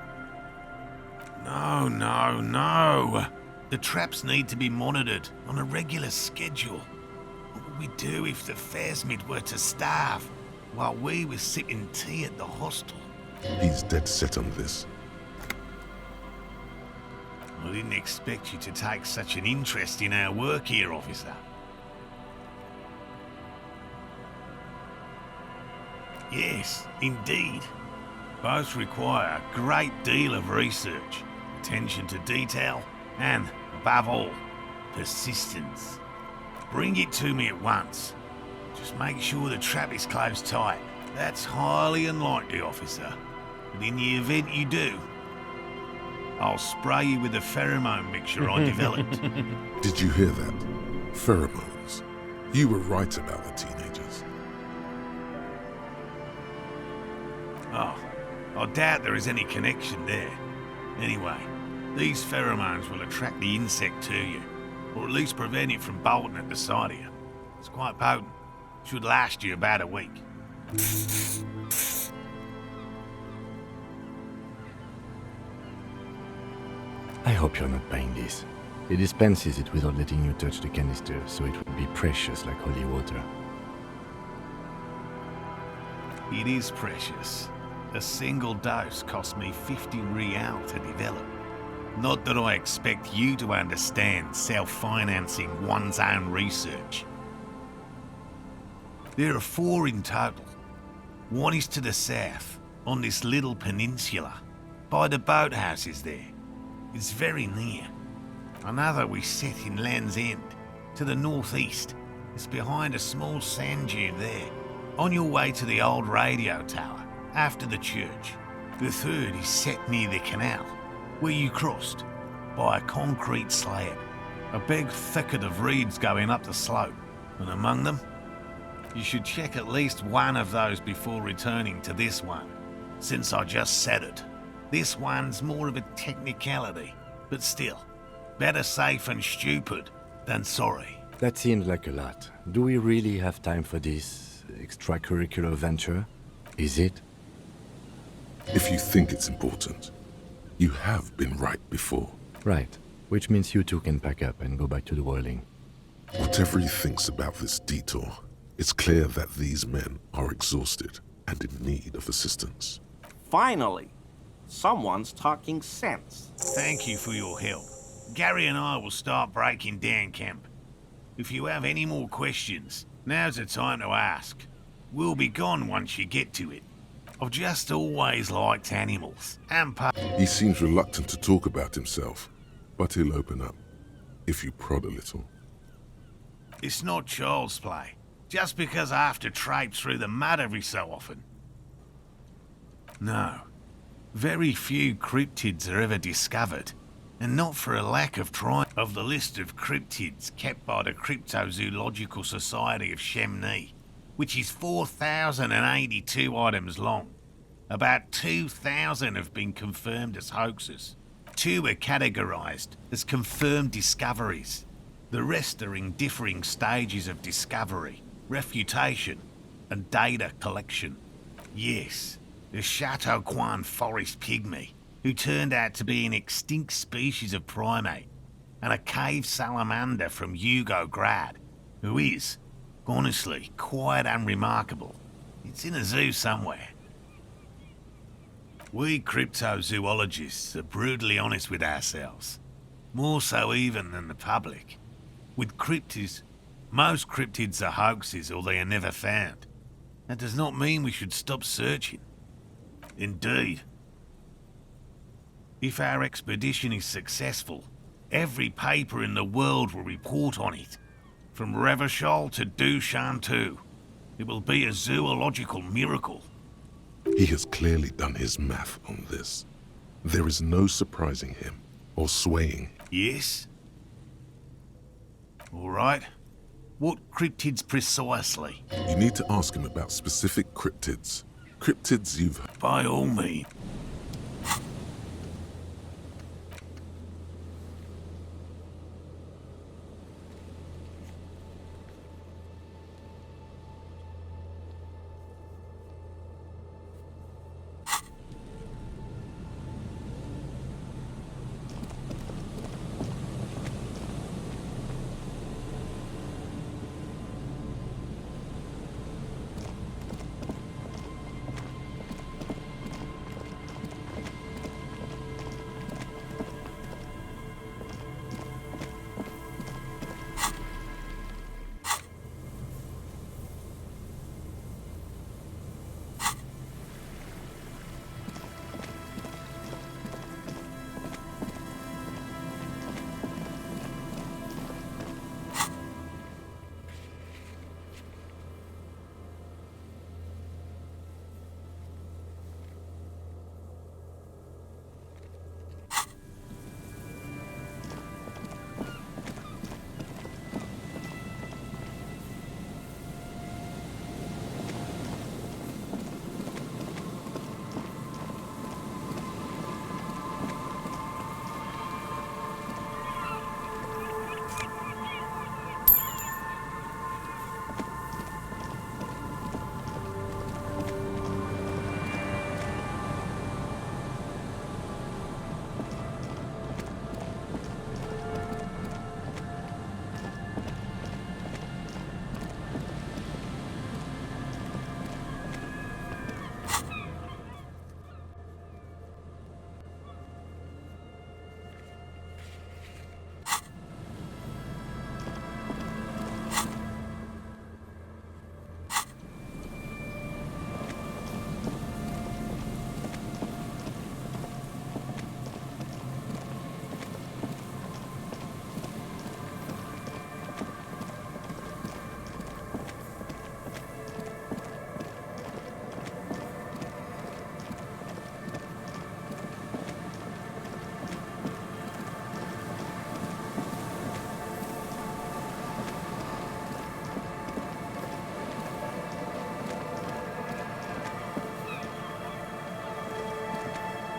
No, no, no. The traps need to be monitored on a regular schedule. What would we do if the phasmid were to starve while we were sipping tea at the hostel? He's dead set on this. I didn't expect you to take such an interest in our work here, officer. Yes, indeed. Both require a great deal of research, attention to detail, and, above all, persistence. Bring it to me at once. Just make sure the trap is closed tight. That's highly unlikely, officer. But in the event you do, I'll spray you with the pheromone mixture I developed. Did you hear that? Pheromones. You were right about the teenagers. Oh, I doubt there is any connection there. Anyway, these pheromones will attract the insect to you, or at least prevent it from bolting at the sight of you. It's quite potent. Should last you about a week. I hope you're not buying this. He dispenses it without letting you touch the canister, so it will be precious like holy water. It is precious. A single dose cost me 50 real to develop. Not that I expect you to understand self-financing one's own research. There are 4 in total. One is to the south, on this little peninsula, by the boathouses there. It's very near. Another we set in Land's End, to the northeast. It's behind a small sand dune there, on your way to the old radio tower, after the church. The third is set near the canal, where you crossed, by a concrete slab. A big thicket of reeds going up the slope, and among them, you should check at least one of those before returning to this one, since I just said it. This one's more of a technicality, but still, better safe and stupid than sorry. That seems like a lot. Do we really have time for this extracurricular venture? Is it? If you think it's important, you have been right before. Right. Which means you two can pack up and go back to the whirling. Whatever he thinks about this detour, it's clear that these men are exhausted and in need of assistance. Finally, someone's talking sense. Thank you for your help. Gary and I will start breaking down camp. If you have any more questions, now's the time to ask. We'll be gone once you get to it. I've just always liked animals, and He seems reluctant to talk about himself, but he'll open up, if you prod a little. It's not child's play, just because I have to traipse through the mud every so often. No, very few cryptids are ever discovered, and not for a lack of trying. Of the list of cryptids kept by the Cryptozoological Society of Chemney, which is 4,082 items long. About 2,000 have been confirmed as hoaxes. 2 are categorized as confirmed discoveries. The rest are in differing stages of discovery, refutation, and data collection. Yes, the Chateau Quan forest pygmy, who turned out to be an extinct species of primate, and a cave salamander from Yugo-Grad, who is, honestly, quite unremarkable. It's in a zoo somewhere. We cryptozoologists are brutally honest with ourselves, more so even than the public. With cryptids, most cryptids are hoaxes or they are never found. That does not mean we should stop searching. Indeed. If our expedition is successful, every paper in the world will report on it. From Revachol to Dushantu. It will be a zoological miracle. He has clearly done his math on this. There is no surprising him or swaying. Yes? All right. What cryptids precisely? You need to ask him about specific cryptids. Cryptids you've... By all means.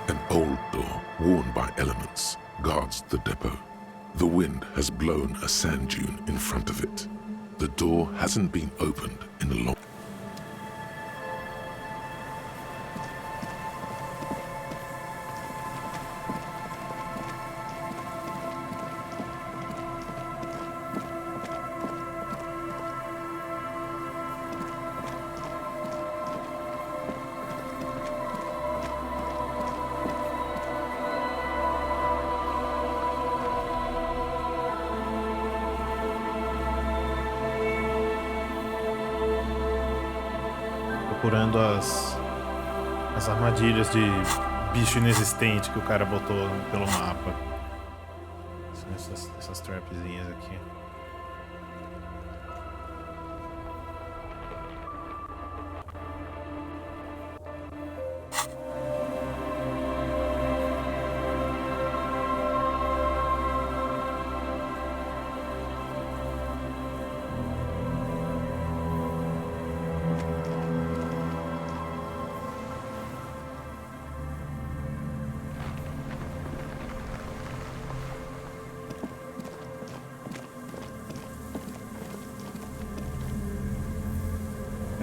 An old door, worn by elements, guards the depot. The wind has blown a sand dune in front of it. The door hasn't been opened in a long... Procurando as armadilhas de bicho inexistente que o cara botou pelo mapa. São essas trapzinhas aqui.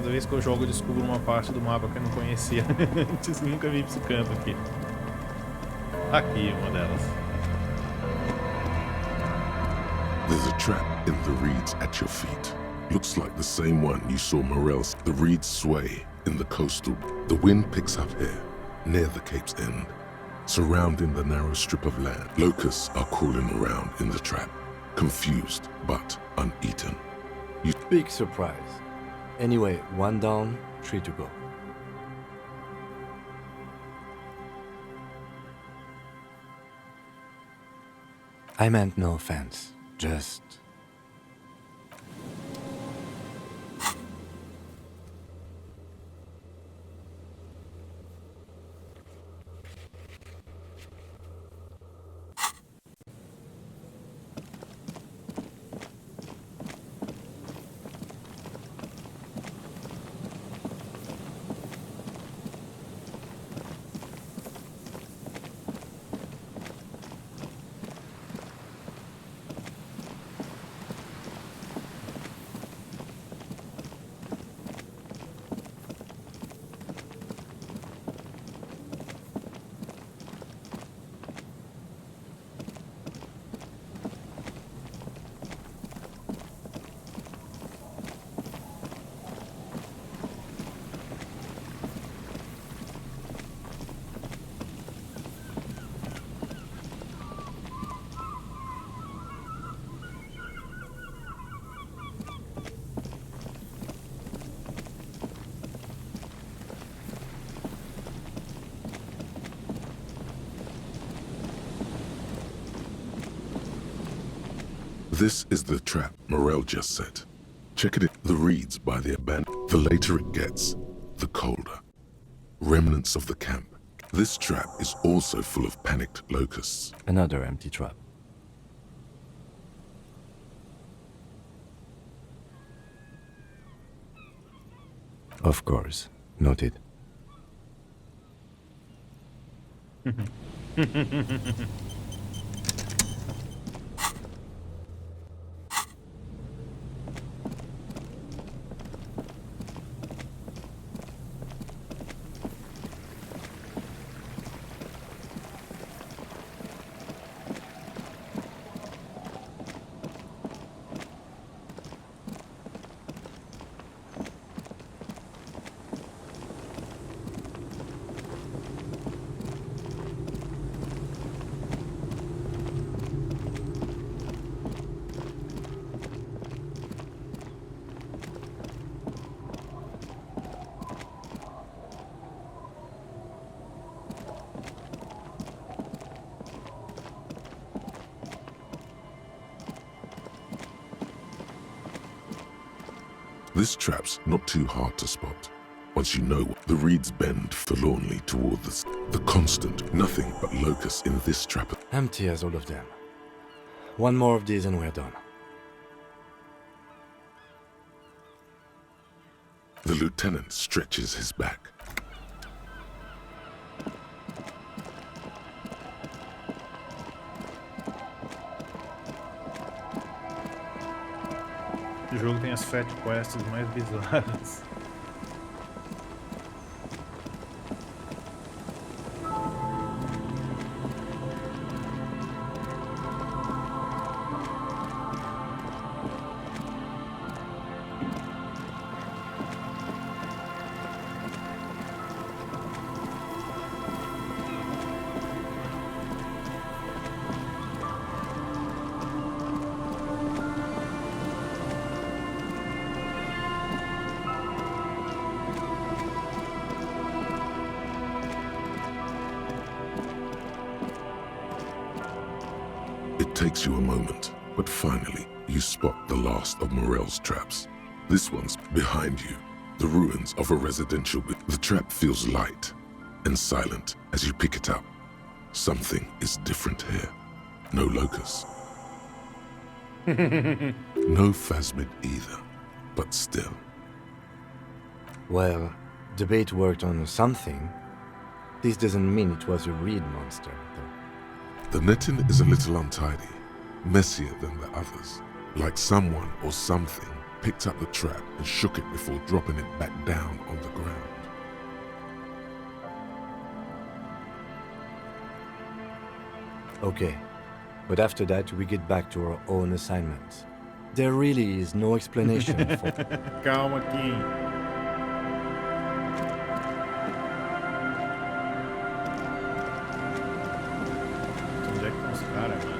Cada vez que eu jogo eu descubro uma parte do mapa que eu não conhecia antes. Nunca vi esse canto aqui. Aqui, uma delas. There's a trap in the reeds at your feet. Looks like the same one you saw Morels. The reeds sway in the coastal. The wind picks up here, near the cape's end, surrounding the narrow strip of land. Locusts are crawling around in the trap, confused but uneaten. Big surprise. Anyway, 1 down, 3 to go. I meant no offense, just... This is the trap Morel just set. Check it, the reeds by the abandoned. The later it gets, the colder. Remnants of the camp. This trap is also full of panicked locusts. Another empty trap. Of course. Noted. This trap's not too hard to spot. Once you know, the reeds bend forlornly toward the constant, nothing but locusts in this trap. Empty as all of them. One more of these and we're done. The lieutenant stretches his back. O jogo tem as fat quests mais bizarras. It takes you a moment, but finally, you spot the last of Morel's traps. This one's behind you, the ruins of a residential building. The trap feels light and silent as you pick it up. Something is different here. No locusts. No phasmid either, but still. Well, the bait worked on something. This doesn't mean it was a reed monster, though. The netting is a little untidy, messier than the others, like someone or something picked up the trap and shook it before dropping it back down on the ground. Okay, but after that we get back to our own assignments. There really is no explanation for... Calma aqui. Onde é que estão os caras, mano?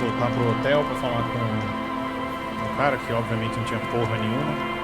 Voltar pro hotel pra falar com o cara que obviamente não tinha porra nenhuma.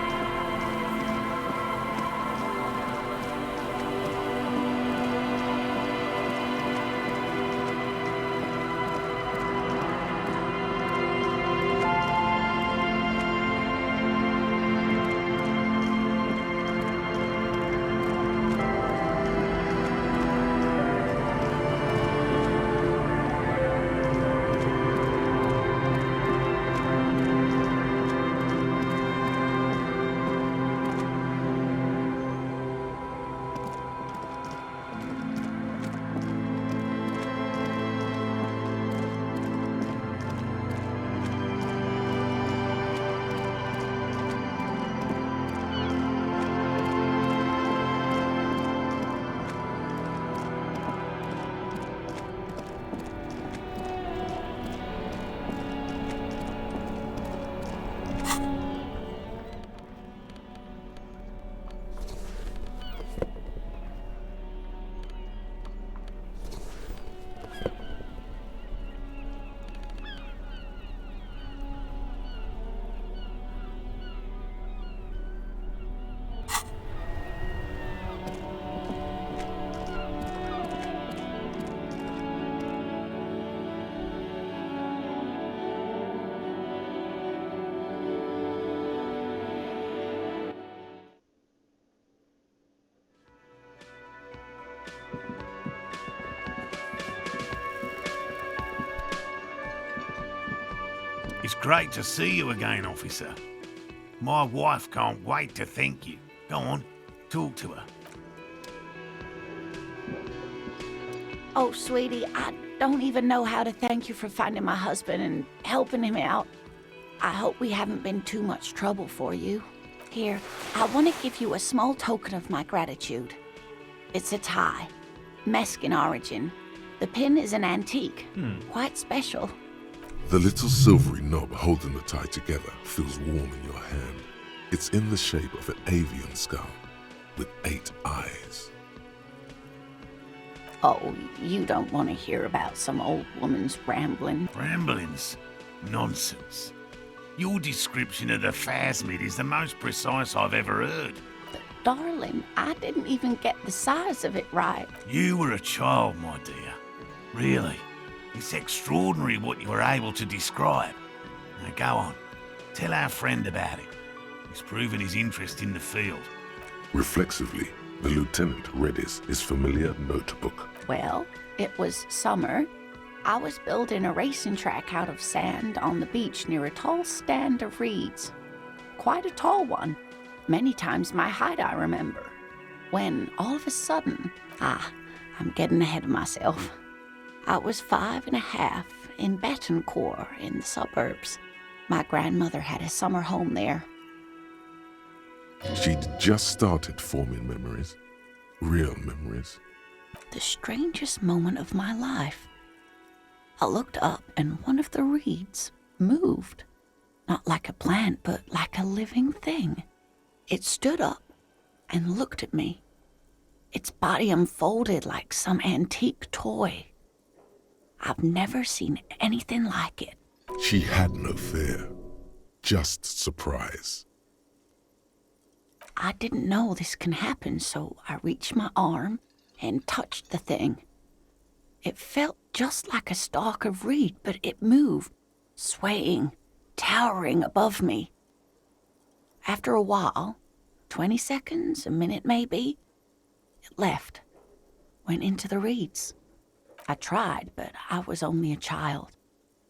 It's great to see you again, officer. My wife can't wait to thank you. Go on, talk to her. Oh, sweetie, I don't even know how to thank you for finding my husband and helping him out. I hope we haven't been too much trouble for you. Here, I want to give you a small token of my gratitude. It's a tie, Mexican origin. The pin is an antique, quite special. The little silvery knob holding the tie together feels warm in your hand. It's in the shape of an avian skull with 8 eyes. Oh, you don't want to hear about some old woman's rambling. Ramblings? Nonsense. Your description of the phasmid is the most precise I've ever heard. But darling, I didn't even get the size of it right. You were a child, my dear. Really. It's extraordinary what you were able to describe. Now go on, tell our friend about it. He's proven his interest in the field. Reflexively, the lieutenant read his familiar notebook. Well, it was summer. I was building a racing track out of sand on the beach near a tall stand of reeds. Quite a tall one. Many times my height, I remember. When, all of a sudden, I'm getting ahead of myself. I was 5 and a half in Betancourt in the suburbs. My grandmother had a summer home there. She'd just started forming memories. Real memories. The strangest moment of my life. I looked up and one of the reeds moved. Not like a plant, but like a living thing. It stood up and looked at me. Its body unfolded like some antique toy. I've never seen anything like it. She had no fear, just surprise. I didn't know this can happen, so I reached my arm and touched the thing. It felt just like a stalk of reed, but it moved, swaying, towering above me. After a while, 20 seconds, a minute maybe, it left, went into the reeds. I tried, but I was only a child.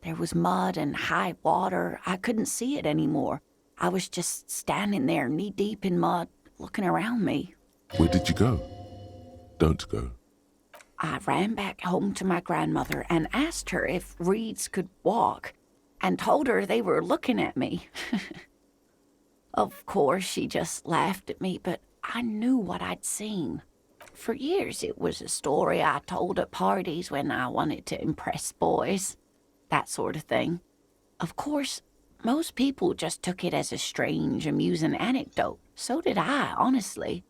There was mud and high water. I couldn't see it anymore. I was just standing there knee-deep in mud, looking around me. Where did you go? Don't go. I ran back home to my grandmother and asked her if reeds could walk, and told her they were looking at me. Of course, she just laughed at me, but I knew what I'd seen. For years, it was a story I told at parties when I wanted to impress boys. That sort of thing. Of course, most people just took it as a strange, amusing anecdote. So did I, honestly.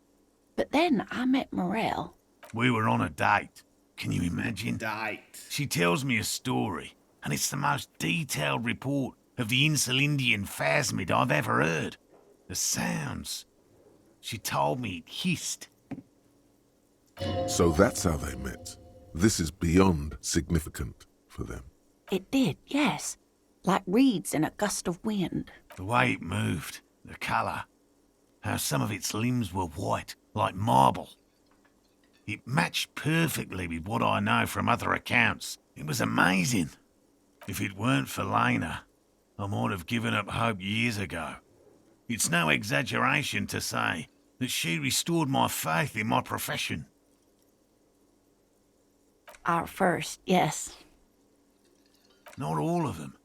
But then I met Morel. We were on a date. Can you imagine? Date. She tells me a story, and it's the most detailed report of the Insulindian phasmid I've ever heard. The sounds. She told me it hissed. So that's how they met. This is beyond significant for them. It did, yes. Like reeds in a gust of wind. The way it moved, the colour, how some of its limbs were white, like marble. It matched perfectly with what I know from other accounts. It was amazing. If it weren't for Lena, I might have given up hope years ago. It's no exaggeration to say that she restored my faith in my profession. Our first, yes. Not all of them.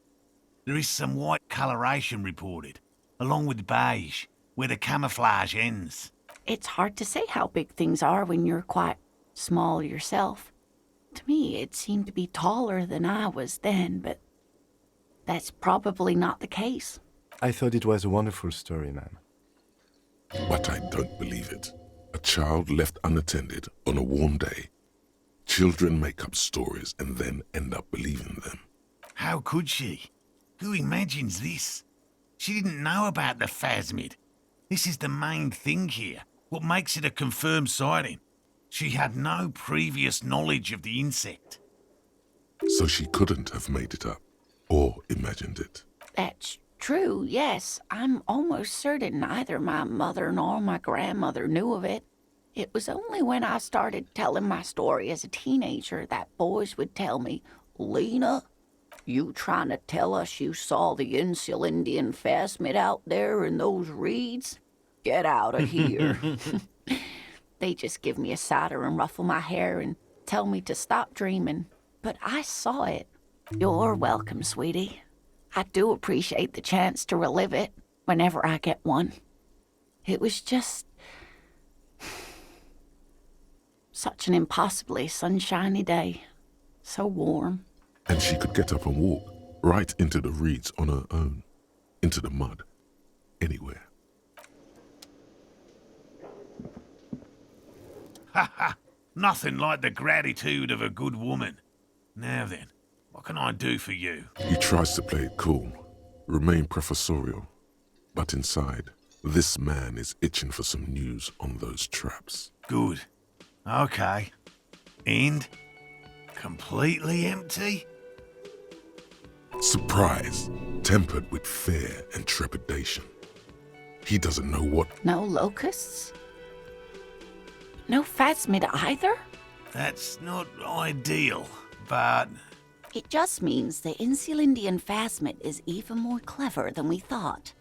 There is some white coloration reported, along with beige, where the camouflage ends. It's hard to say how big things are when you're quite small yourself. To me, it seemed to be taller than I was then, but that's probably not the case. I thought it was a wonderful story, ma'am. But I don't believe it. A child left unattended on a warm day. Children make up stories and then end up believing them. How could she? Who imagines this? She didn't know about the phasmid. This is the main thing here, what makes it a confirmed sighting. She had no previous knowledge of the insect. So she couldn't have made it up, or imagined it. That's true, yes. I'm almost certain neither my mother nor my grandmother knew of it. It was only when I started telling my story as a teenager that boys would tell me, "Lena, you trying to tell us you saw the Insulindian phasmid out there in those reeds? Get out of here." They just give me a cider and ruffle my hair and tell me to stop dreaming. But I saw it. You're welcome, sweetie. I do appreciate the chance to relive it whenever I get one. It was just such an impossibly sunshiny day. So warm. And she could get up and walk right into the reeds on her own, into the mud, anywhere. Ha ha! Nothing like the gratitude of a good woman. Now then, what can I do for you? He tries to play it cool, remain professorial, but inside, this man is itching for some news on those traps. Good. Okay. And? Completely empty? Surprise, tempered with fear and trepidation. He doesn't know what... No locusts? No phasmid either? That's not ideal, but... It just means the Insulindian phasmid is even more clever than we thought.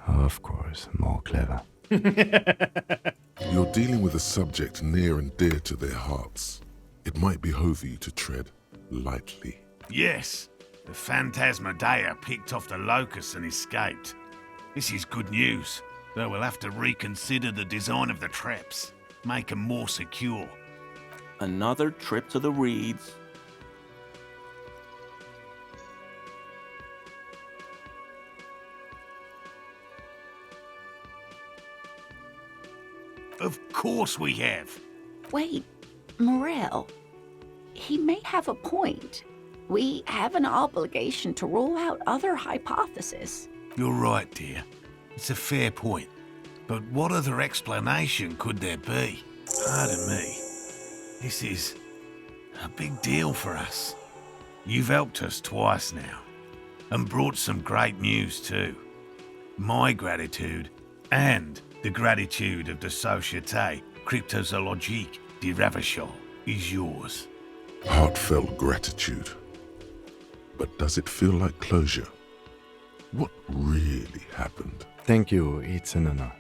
Of course, more clever. You're dealing with a subject near and dear to their hearts. It might behove you to tread lightly. Yes, the Phantasmadeia picked off the locusts and escaped. This is good news, though we'll have to reconsider the design of the traps, make them more secure. Another trip to the reeds. Of course we have. Wait, Morel. He may have a point. We have an obligation to rule out other hypotheses. You're right, dear. It's a fair point. But what other explanation could there be? Pardon me. This is a big deal for us. You've helped us twice now, and brought some great news too. My gratitude, and the gratitude of the Société Cryptozoologique de Ravachol. is yours. Heartfelt gratitude. But does it feel like closure? What really happened? Thank you, it's an honor.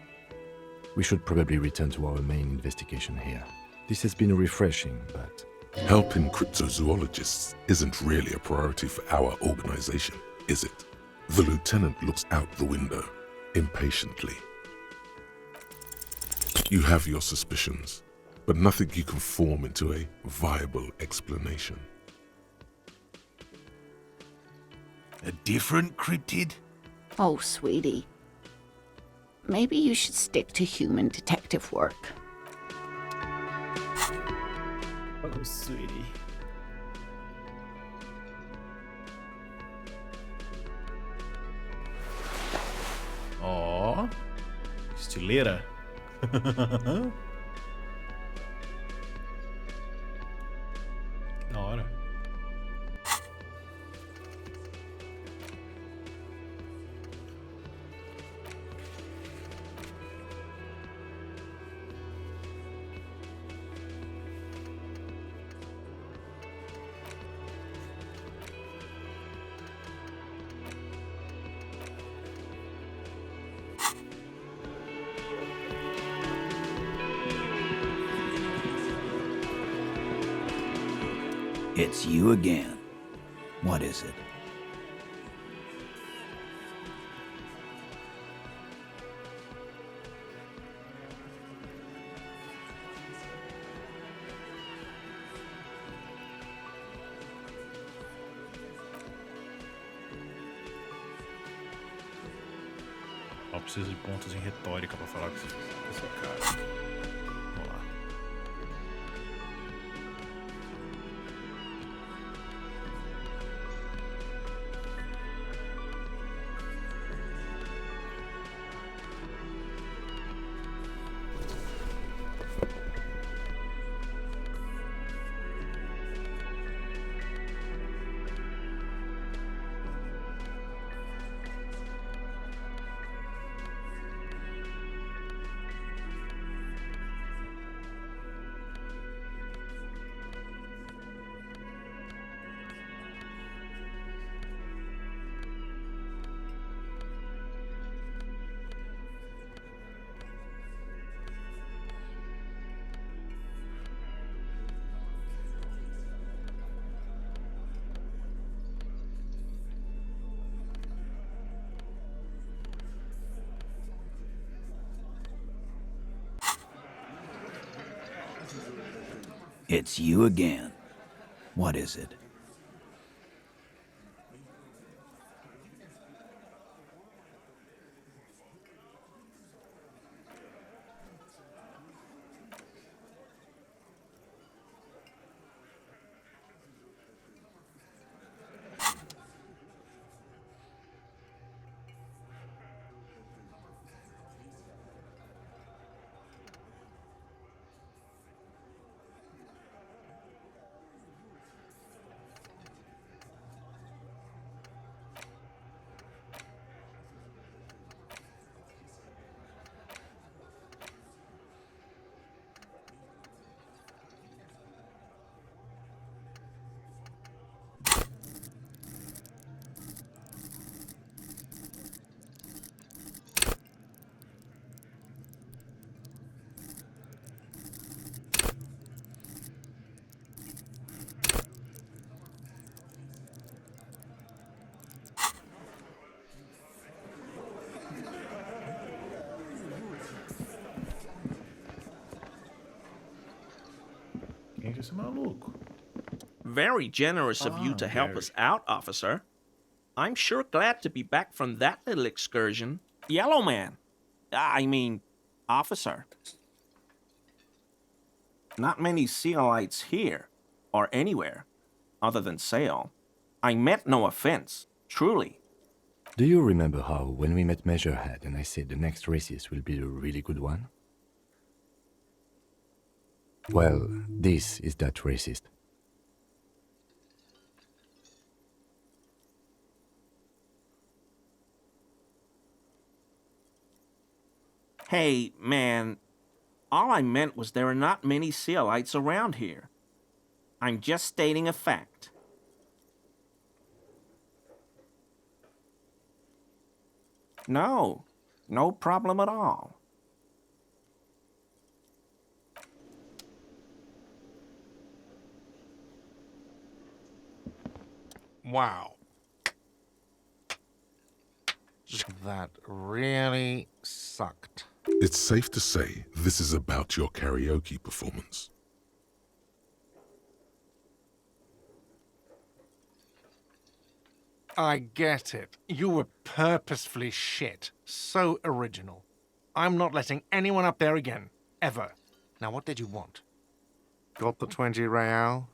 We should probably return to our main investigation here. This has been refreshing, but... Helping cryptozoologists isn't really a priority for our organization, is it? The lieutenant looks out the window, impatiently. You have your suspicions, but nothing you can form into a viable explanation. A different cryptid? Oh, sweetie. Maybe you should stick to human detective work. Oh, sweetie. Ó, estileira. Da hora. It's you again. What is it? Eu preciso de pontos em retórica pra falar com esse cara. Vamos lá. It's you again. What is it? Quem é esse maluco? Very generous of you to help Gary. us out, officer. I'm sure glad to be back from that little excursion. Yellow man. I mean, officer. Not many Sealites here, or anywhere, other than Sail. I meant no offense, truly. Do you remember how, when we met Measurehead and I said the next races will be a really good one? Well, this is that racist. Hey, man, all I meant was there are not many Sealites around here. I'm just stating a fact. No, no problem at all. Wow. That really sucked. It's safe to say this is about your karaoke performance. I get it. You were purposefully shit. So original. I'm not letting anyone up there again. Ever. Now, what did you want? Got the 20 real?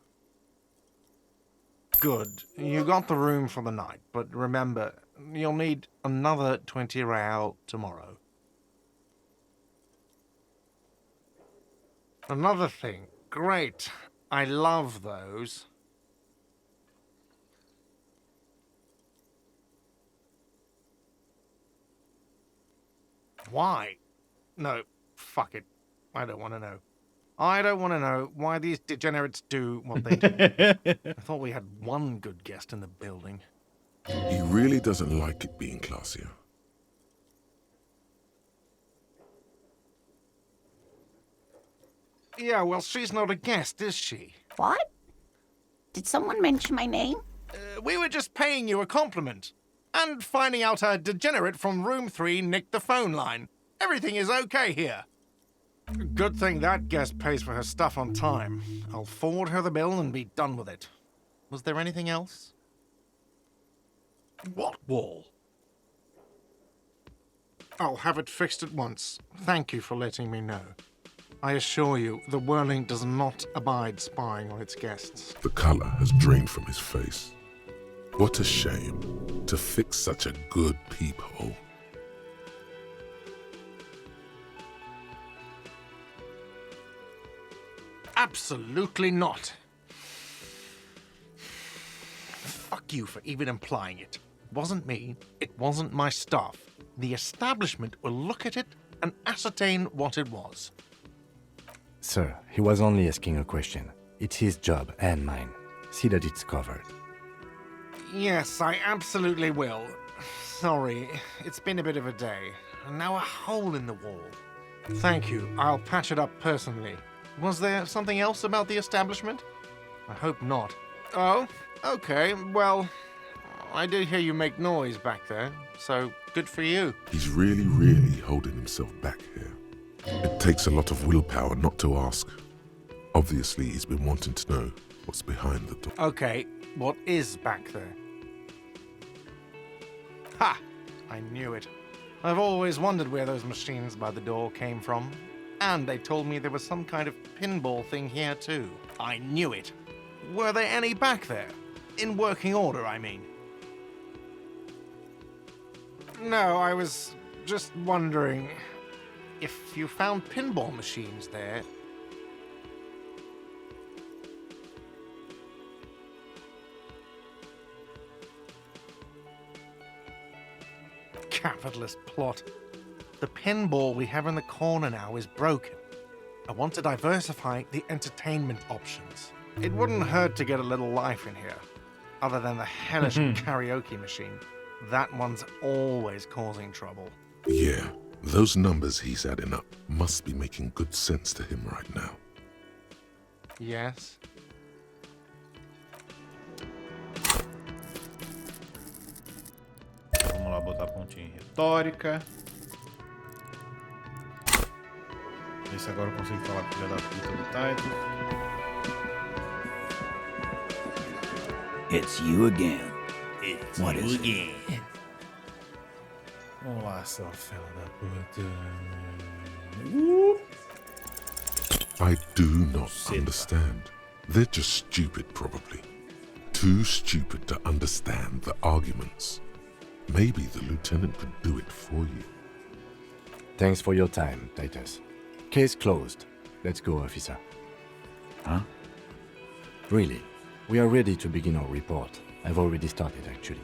Good. You got the room for the night, but remember, you'll need another 20 real tomorrow. Another thing. Great. I love those. Why? No, fuck it. I don't want to know. I don't want to know why these degenerates do what they do. I thought we had one good guest in the building. He really doesn't like it being classier. Yeah, well, she's not a guest, is she? What? Did someone mention my name? We were just paying you a compliment. And finding out a degenerate from room 3 nicked the phone line. Everything is okay here. Good thing that guest pays for her stuff on time. I'll forward her the bill and be done with it. Was there anything else? What wall? I'll have it fixed at once. Thank you for letting me know. I assure you, the whirling does not abide spying on its guests. The color has drained from his face. What a shame to fix such a good peephole. Absolutely not. Fuck you for even implying it. It wasn't me. It wasn't my staff. The establishment will look at it and ascertain what it was. Sir, he was only asking a question. It's his job and mine. See that it's covered. Yes, I absolutely will. Sorry, it's been a bit of a day. And now a hole in the wall. Thank you. I'll patch it up personally. Was there something else about the establishment? I hope not. Oh, okay. Well, I did hear you make noise back there, so good for you. He's really holding himself back here. It takes a lot of willpower not to ask. Obviously, he's been wanting to know what's behind the door. Okay, what is back there? Ha! I knew it. I've always wondered where those machines by the door came from. And they told me there was some kind of pinball thing here too. I knew it. Were there any back there? In working order, I mean. No, I was just wondering if you found pinball machines there. Capitalist plot. The pinball we have in the corner now is broken. I want to diversify the entertainment options. It wouldn't hurt to get a little life in here. Other than the hellish karaoke machine. That one's always causing trouble. Yeah, those numbers he's adding up must be making good sense to him right now. Yes? Vamos lá botar a pontinha retórica. Ver se agora eu consigo falar com o filho da puta do Titus. It's you again. It's What you is again. Vamos lá, seu filho da puta. I do not understand. They're just stupid, probably. Too stupid to understand the arguments. Maybe the lieutenant could do it for you. Thanks for your time, Titus. Case closed. Let's go, officer. Huh? Really, we are ready to begin our report. I've already started, actually.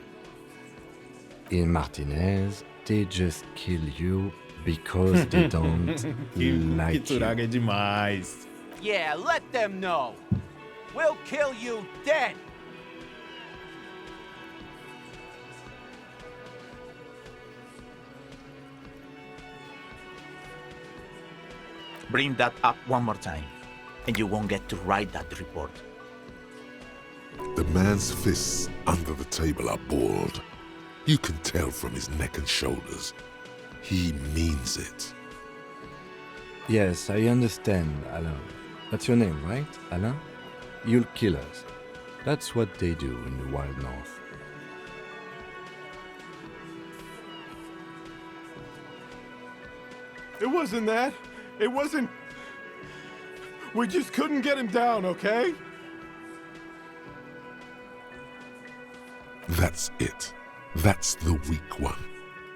In Martinez, they just kill you because they don't like you. Kituraga é demais. Yeah, let them know. We'll kill you dead! Bring that up one more time, and you won't get to write that report. The man's fists under the table are balled. You can tell from his neck and shoulders. He means it. Yes, I understand, Alain. That's your name, right, Alain? You'll kill us. That's what they do in the Wild North. It wasn't that. It wasn't... We just couldn't get him down, okay? That's it. That's the weak one.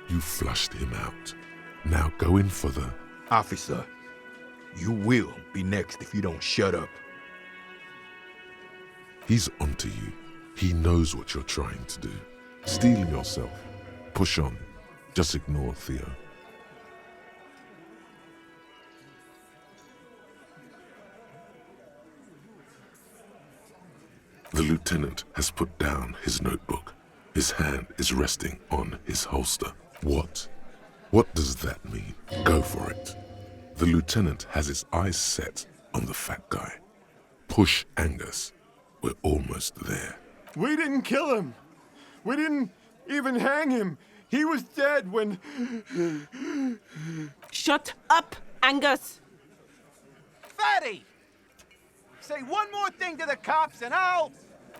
You flushed him out. Now go in for the... Officer, you will be next if you don't shut up. He's onto you. He knows what you're trying to do. Steel yourself. Push on. Just ignore Theo. The lieutenant has put down his notebook. His hand is resting on his holster. What? What does that mean? Go for it. The lieutenant has his eyes set on the fat guy. Push Angus. We're almost there. We didn't kill him. We didn't even hang him. He was dead when... Shut up, Angus! Fatty! Say one more thing to the cops and I'll...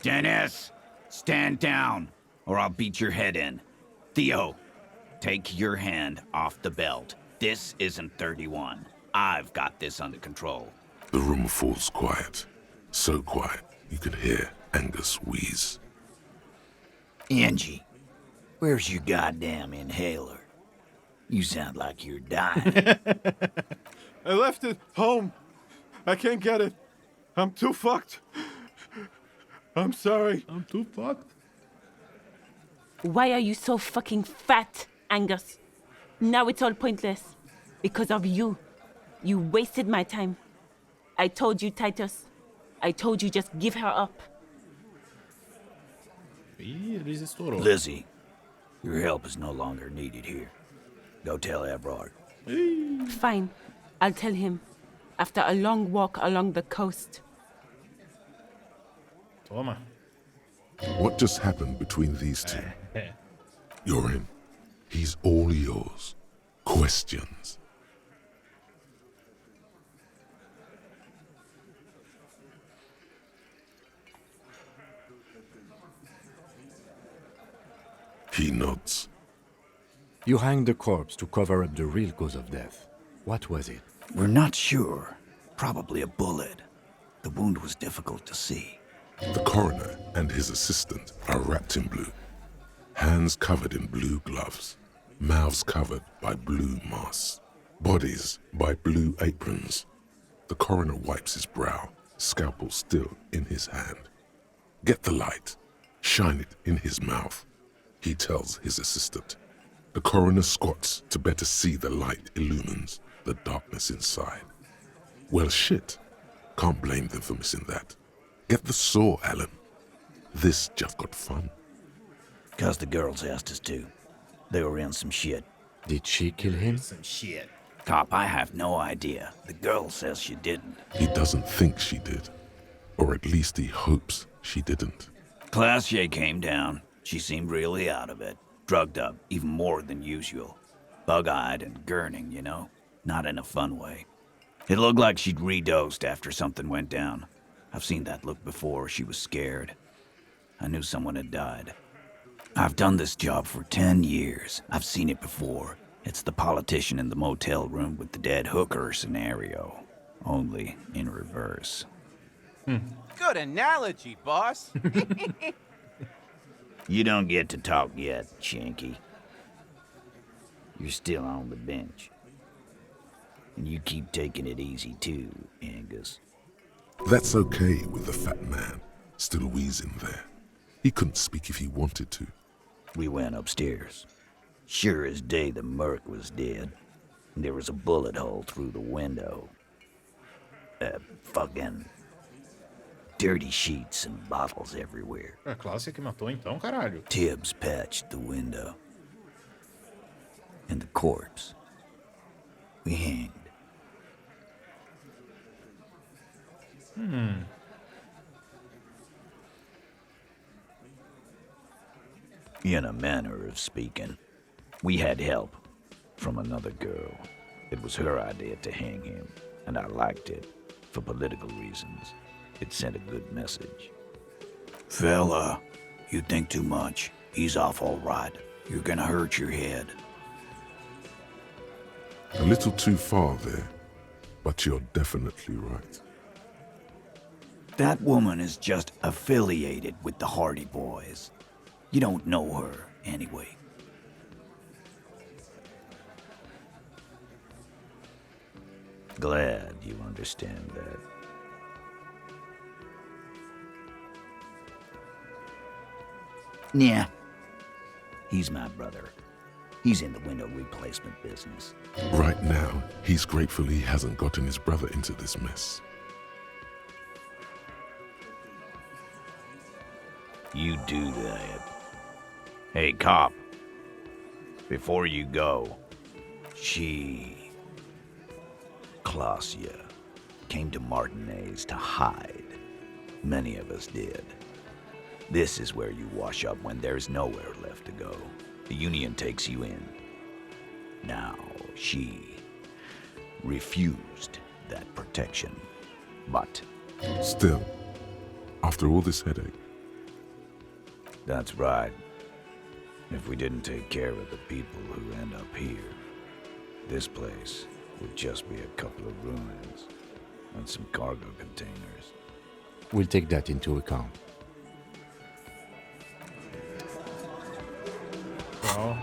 Dennis, stand down, or I'll beat your head in. Theo, take your hand off the belt. This isn't 31. I've got this under control. The room falls quiet. So quiet, you can hear Angus wheeze. Angie, where's your goddamn inhaler? You sound like you're dying. I left it home. I can't get it. I'm too fucked. I'm sorry. I'm too fucked. Why are you so fucking fat, Angus? Now it's all pointless. Because of you. You wasted my time. I told you, Titus. I told you just give her up. Lizzie, your help is no longer needed here. Go tell Everard. Fine. I'll tell him. After a long walk along the coast. Toma. What just happened between these two? You're in. He's all yours. Questions. He nods. You hanged the corpse to cover up the real cause of death. What was it? We're not sure. Probably a bullet. The wound was difficult to see. The coroner and his assistant are wrapped in blue. Hands covered in blue gloves. Mouths covered by blue masks. Bodies by blue aprons. The coroner wipes his brow, scalpel still in his hand. Get the light. Shine it in his mouth. He tells his assistant. The coroner squats to better see the light illumines the darkness inside. Well, shit. Can't blame them for missing that. Get the saw, Alan. This just got fun. 'Cause the girls asked us to. They were in some shit. Did she kill him? Some shit. Cop, I have no idea. The girl says she didn't. He doesn't think she did. Or at least he hopes she didn't. Classier came down. She seemed really out of it. Drugged up, even more than usual. Bug-eyed and gurning, you know? Not in a fun way. It looked like she'd redosed after something went down. I've seen that look before. She was scared. I knew someone had died. I've done this job for 10 years. I've seen it before. It's the politician in the motel room with the dead hooker scenario. Only in reverse. Good analogy, boss. You don't get to talk yet, Shanky. You're still on the bench. And you keep taking it easy too, Angus. That's okay with the fat man, still wheezing there. He couldn't speak if he wanted to. We went upstairs. Sure as day the merc was dead. There was a bullet hole through the window. Fucking... Dirty sheets and bottles everywhere. A Cláudia que matou então, caralho. Tibbs patched the window. And the corpse. We hanged. In a manner of speaking, we had help from another girl. It was her idea to hang him, and I liked it for political reasons. It sent a good message. Fella, you think too much. He's off all right. You're gonna hurt your head. A little too far there, but you're definitely right. That woman is just affiliated with the Hardy Boys. You don't know her, anyway. Glad you understand that. Yeah. He's my brother. He's in the window replacement business. Right now, he's grateful he hasn't gotten his brother into this mess. You do that. Hey, cop. Before you go, Claudia, came to Martinez to hide. Many of us did. This is where you wash up when there's nowhere left to go. The Union takes you in. Now, she refused that protection, but... Still, after all this headache... That's right. If we didn't take care of the people who end up here, this place would just be a couple of ruins and some cargo containers. We'll take that into account. Well.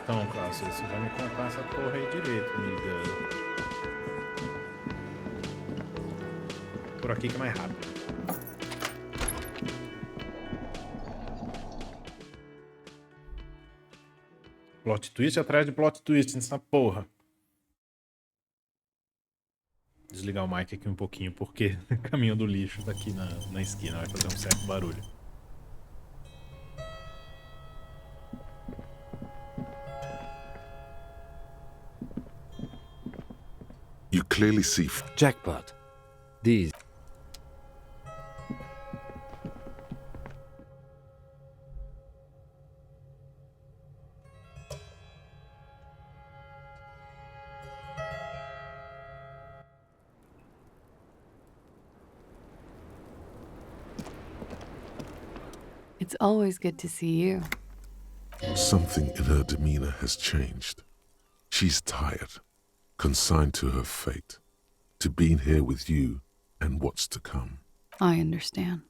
Então, Cláudia, você vai me contar essa porra aí direito, amiga. Por aqui que é mais rápido. Plot twist atrás de plot twist nessa porra. Desligar o mic aqui um pouquinho, porque o caminhão do lixo tá aqui na esquina, vai fazer um certo barulho. You clearly see... Jackpot. These... It's always good to see you. Something in her demeanor has changed. She's tired, consigned to her fate, to being here with you and what's to come. I understand.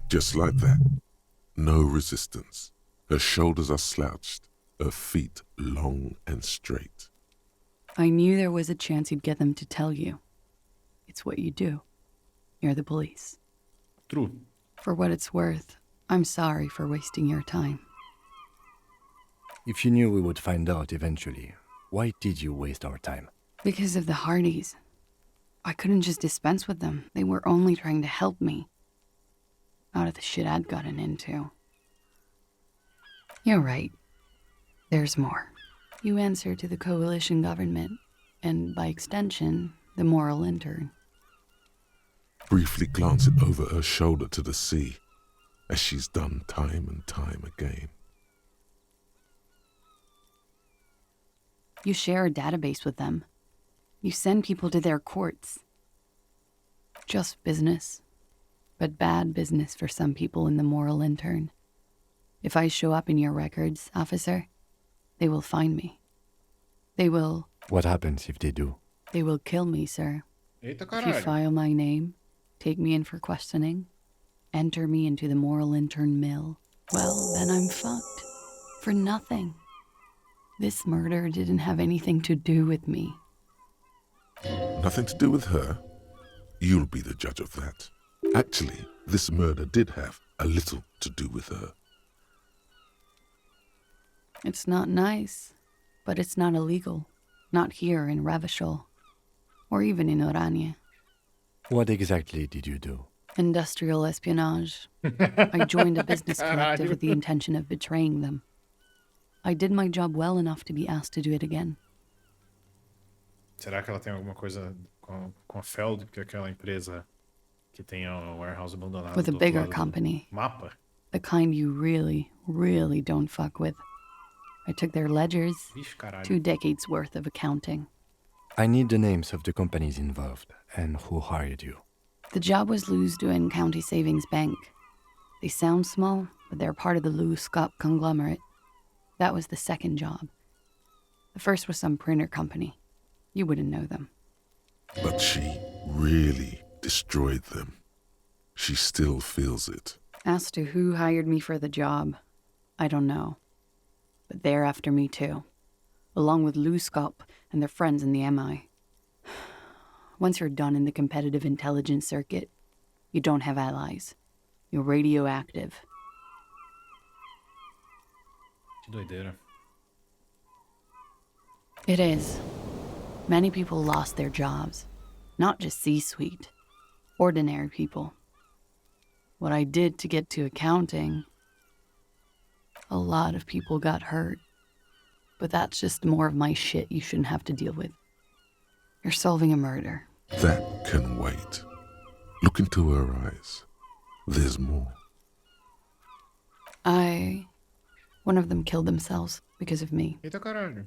Just like that. No resistance. Her shoulders are slouched, her feet long and straight. I knew there was a chance you'd get them to tell you. It's what you do. You're the police. True. For what it's worth, I'm sorry for wasting your time. If you knew we would find out eventually, why did you waste our time? Because of the Hardys. I couldn't just dispense with them. They were only trying to help me. Out of the shit I'd gotten into. You're right. There's more. You answer to the coalition government, and by extension, the moral intern. Briefly glancing over her shoulder to the sea, as she's done time and time again. You share a database with them. You send people to their courts. Just business. But bad business for some people in the moral intern. If I show up in your records, officer, they will find me. They will... What happens if they do? They will kill me, sir. Eita If you caralho. file my name, take me in for questioning, enter me into the moral intern mill, well, then I'm fucked. For nothing. This murder didn't have anything to do with me. Nothing to do with her? You'll be the judge of that. Actually, this murder did have a little to do with her. It's not nice, but it's not illegal. Not here in Ravishol, or even in Oranje. What exactly did you do? Industrial espionage. I joined a business collective with the intention of betraying them. I did my job well enough to be asked to do it again. Será que ela tem alguma coisa com a Feld, que é aquela empresa que tem o warehouse abandonado With a do outro bigger lado do company. mapa? The kind you really, really don't fuck with. I took their ledgers, Vixe, caralho. 2 decades worth of accounting. I need the names of the companies involved and who hired you. The job was Lou's doing County Savings Bank. They sound small, but they're part of the Lou Scott conglomerate. That was the second job. The first was some printer company. You wouldn't know them. But she really destroyed them. She still feels it. As to who hired me for the job, I don't know. But they're after me too, along with Lou Scott and their friends in the MI. Once you're done in the competitive intelligence circuit, you don't have allies. You're radioactive. Que doideira. It is. Many people lost their jobs. Not just C-suite. Ordinary people. What I did to get to accounting, a lot of people got hurt. But that's just more of my shit you shouldn't have to deal with. You're solving a murder. That can wait. Look into her eyes. There's more. One of them killed themselves because of me. Eita caralho.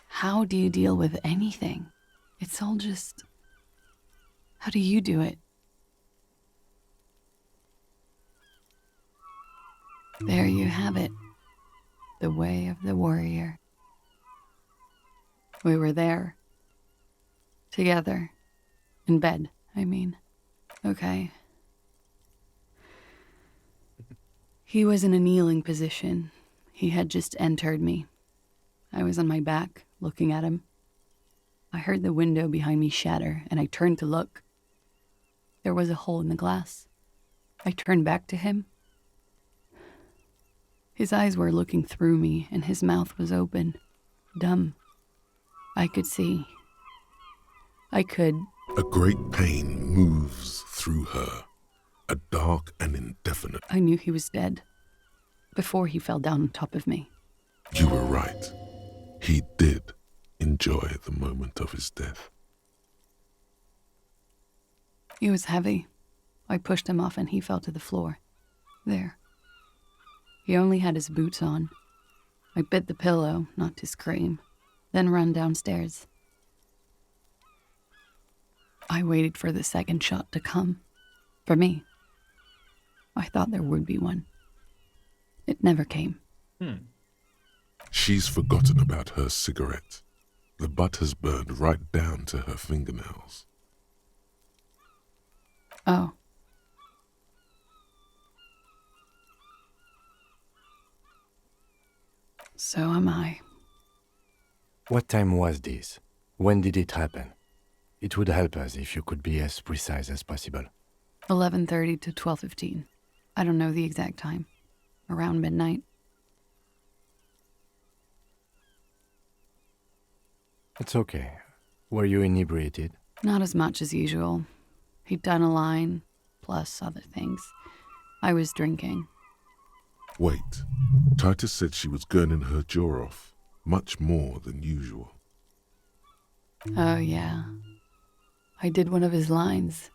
How do you deal with anything? It's all just... How do you do it? There you have it. The way of the warrior. We were there. Together. In bed, I mean. Okay. He was in a kneeling position. He had just entered me. I was on my back, looking at him. I heard the window behind me shatter, and I turned to look. There was a hole in the glass. I turned back to him. His eyes were looking through me, and his mouth was open. Dumb. I could see. I could... A great pain moves through her. A dark and indefinite... I knew he was dead. Before he fell down on top of me. You were right. He did enjoy the moment of his death. He was heavy. I pushed him off and he fell to the floor. There. He only had his boots on. I bit the pillow, not to scream, then ran downstairs. I waited for the second shot to come. For me. I thought there would be one. It never came. She's forgotten about her cigarette. The butt has burned right down to her fingernails. Oh. So am I. What time was this? When did it happen? It would help us if you could be as precise as possible. 11:30 to 12:15. I don't know the exact time. Around midnight. It's okay. Were you inebriated? Not as much as usual. He'd done a line, plus other things. I was drinking. Wait. Titus said she was gurning her jaw off, much more than usual. Oh, yeah. I did one of his lines,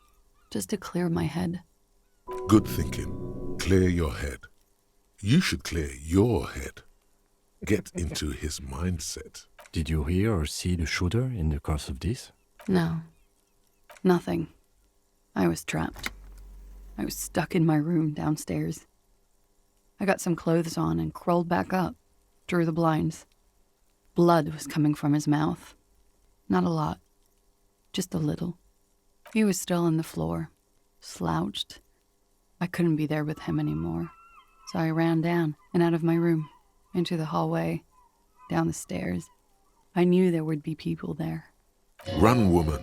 just to clear my head. Good thinking. Clear your head. You should clear your head. Get into his mindset. Did you hear or see the shooter in the course of this? No. Nothing. I was trapped. I was stuck in my room downstairs. I got some clothes on and crawled back up, drew the blinds. Blood was coming from his mouth. Not a lot. Just a little. He was still on the floor, slouched. I couldn't be there with him anymore. So I ran down and out of my room, into the hallway, down the stairs. I knew there would be people there. Run, woman.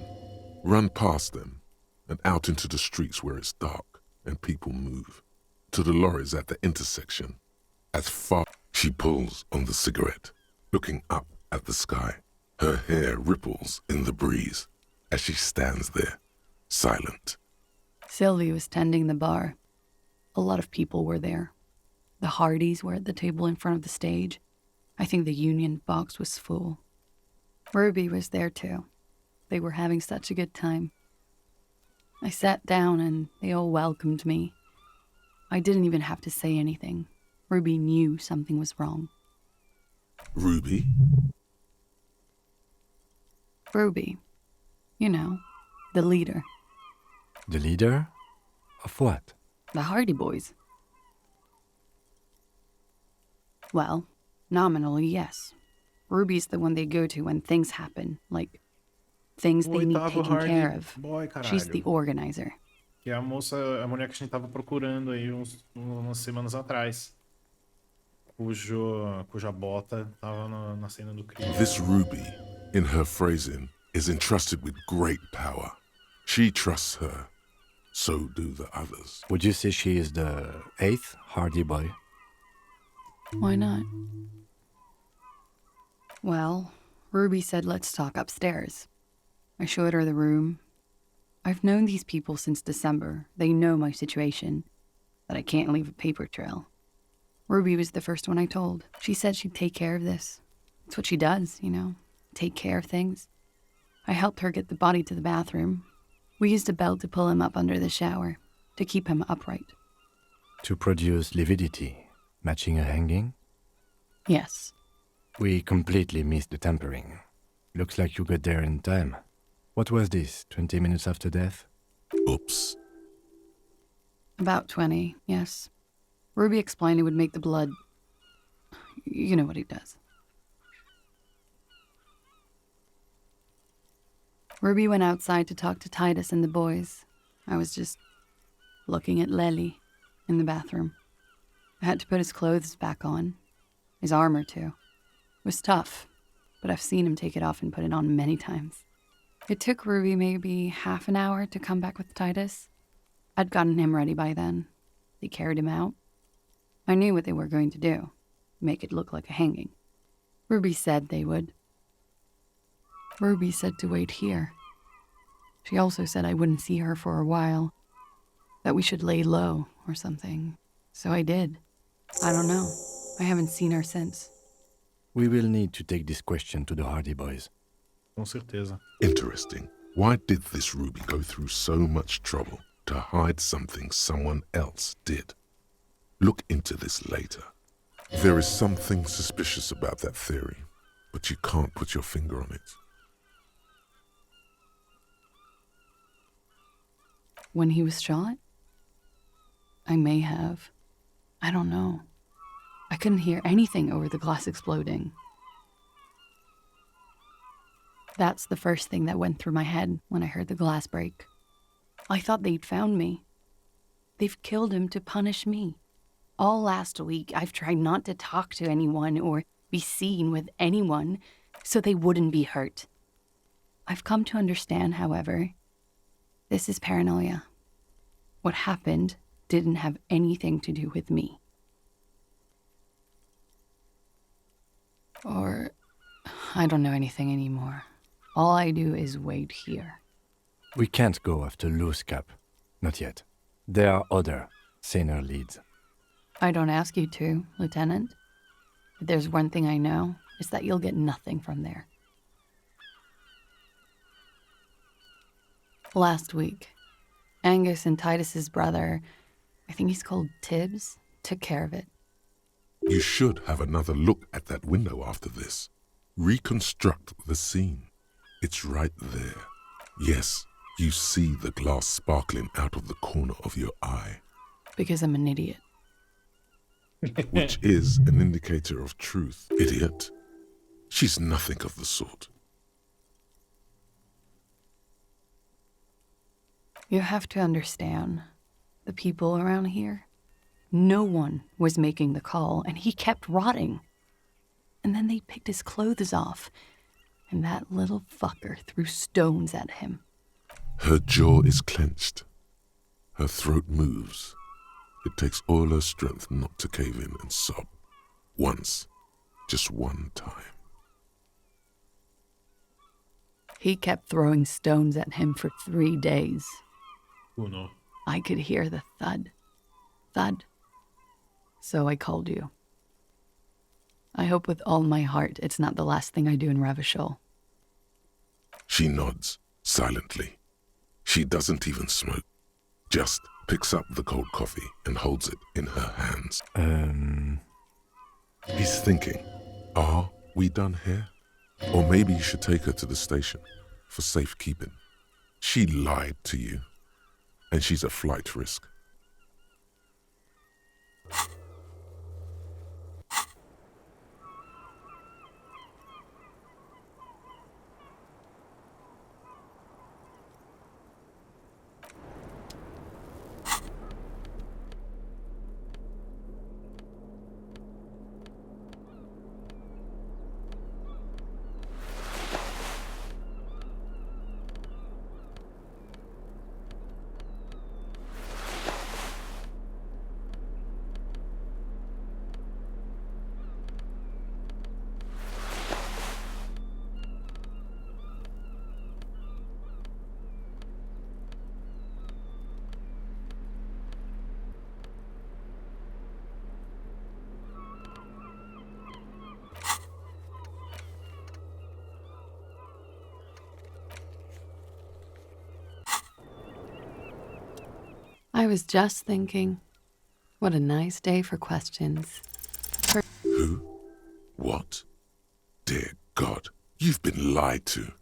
Run past them and out into the streets where it's dark and people move. to the lorries at the intersection. As far she pulls on the cigarette, looking up at the sky. Her hair ripples in the breeze as she stands there, silent. Sylvie was tending the bar. A lot of people were there. The Hardys were at the table in front of the stage. I think the Union box was full. Ruby was there too. They were having such a good time. I sat down and they all welcomed me. I didn't even have to say anything. Ruby knew something was wrong. Ruby? Ruby. You know, the leader. The leader? Of what? The Hardy Boys. Well, nominally, yes. Ruby's the one they go to when things happen, like things they need taken care of. Boy, caralho. She's the organizer. Que é a moça, a mulher que a gente tava procurando aí umas semanas atrás. Cuja bota tava na cena do crime. This Ruby, in her phrasing, is entrusted with great power. She trusts her. So do the others. Would you say she is the 8th Hardy Boy? Why not? Well, Ruby said let's talk upstairs. I showed her the room. I've known these people since December. They know my situation, that I can't leave a paper trail. Ruby was the first one I told. She said she'd take care of this. It's what she does, you know, take care of things. I helped her get the body to the bathroom. We used a belt to pull him up under the shower, to keep him upright. To produce lividity, matching a hanging? Yes. We completely missed the tampering. Looks like you got there in time. What was this, 20 minutes after death? Oops. About 20, yes. Ruby explained it would make the blood... You know what he does. Ruby went outside to talk to Titus and the boys. I was just looking at Lely in the bathroom. I had to put his clothes back on. His armor, too. It was tough, but I've seen him take it off and put it on many times. It took Ruby maybe half an hour to come back with Titus. I'd gotten him ready by then. They carried him out. I knew what they were going to do. Make it look like a hanging. Ruby said they would. Ruby said to wait here. She also said I wouldn't see her for a while. That we should lay low or something. So I did. I don't know. I haven't seen her since. We will need to take this question to the Hardy Boys. Com certeza. Interesting. Why did this Ruby go through so much trouble to hide something someone else did? Look into this later. There is something suspicious about that theory, but you can't put your finger on it. When he was shot? I may have. I don't know. I couldn't hear anything over the glass exploding. That's the first thing that went through my head when I heard the glass break. I thought they'd found me. They've killed him to punish me. All last week, I've tried not to talk to anyone or be seen with anyone so they wouldn't be hurt. I've come to understand, however, this is paranoia. What happened didn't have anything to do with me. Or I don't know anything anymore. All I do is wait here. We can't go after Loose Cap. Not yet. There are other, saner leads. I don't ask you to, Lieutenant. But there's one thing I know, is that you'll get nothing from there. Last week, Angus and Titus's brother, I think he's called Tibbs, took care of it. You should have another look at that window after this. Reconstruct the scene. It's right there. Yes, you see the glass sparkling out of the corner of your eye. Because I'm an idiot. Which is an indicator of truth. Idiot. She's nothing of the sort. You have to understand, the people around here, no one was making the call, and he kept rotting. And then they picked his clothes off, and that little fucker threw stones at him. Her jaw is clenched. Her throat moves. It takes all her strength not to cave in and sob. Once. Just one time. He kept throwing stones at him for 3 days. Oh no. I could hear the thud. Thud. So I called you. I hope with all my heart it's not the last thing I do in Ravishol. She nods, silently. She doesn't even smoke. Just picks up the cold coffee and holds it in her hands. He's thinking, are we done here? Or maybe you should take her to the station for safekeeping. She lied to you, and she's a flight risk. I was just thinking, what a nice day for questions. Who? What? Dear God, you've been lied to.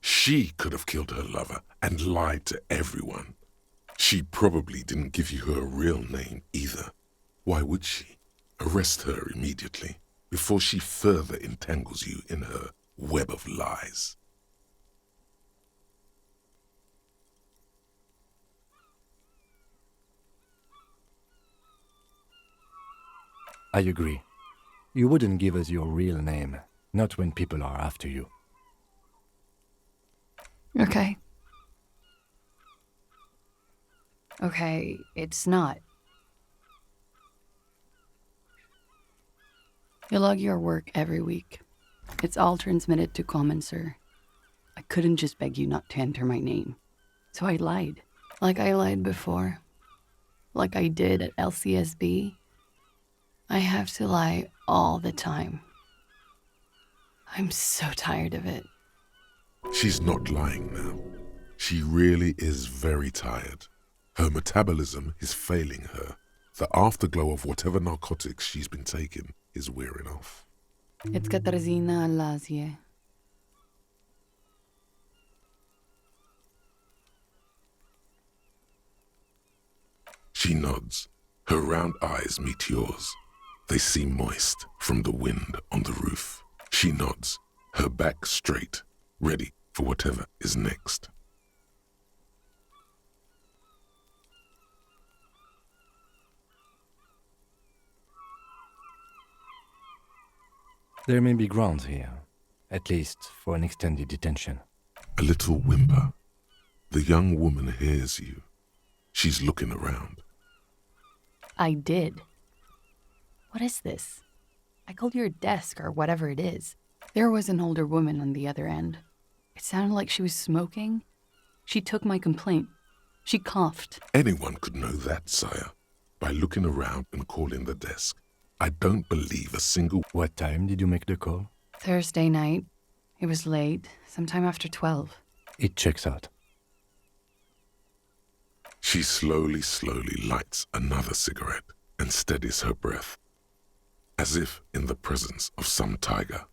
She could have killed her lover and lied to everyone. She probably didn't give you her real name either. Why would she? Arrest her immediately before she further entangles you in her web of lies. I agree. You wouldn't give us your real name, not when people are after you. Okay. Okay, it's not. You log your work every week. It's all transmitted to Commonser. I couldn't just beg you not to enter my name. So I lied. Like I lied before. Like I did at LCSB. I have to lie all the time. I'm so tired of it. She's not lying now. She really is very tired. Her metabolism is failing her. The afterglow of whatever narcotics she's been taking is wearing off. It's Katarzyna Alazie. She nods. Her round eyes meet yours. They seem moist from the wind on the roof. She nods, her back straight, ready for whatever is next. There may be grounds here, at least for an extended detention. A little whimper. The young woman hears you. She's looking around. I did. What is this? I called your desk or whatever it is. There was an older woman on the other end. It sounded like she was smoking. She took my complaint. She coughed. Anyone could know that, sire, by looking around and calling the desk. I don't believe a single... What time did you make the call? Thursday night. It was late, sometime after 12. It checks out. She slowly lights another cigarette and steadies her breath, as if in the presence of some tiger.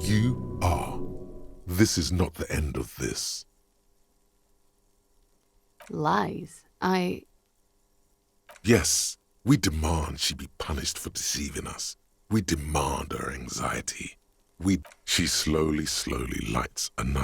You are. This is not the end of this. Lies. Yes, we demand she be punished for deceiving us. We demand her anxiety. She slowly lights another.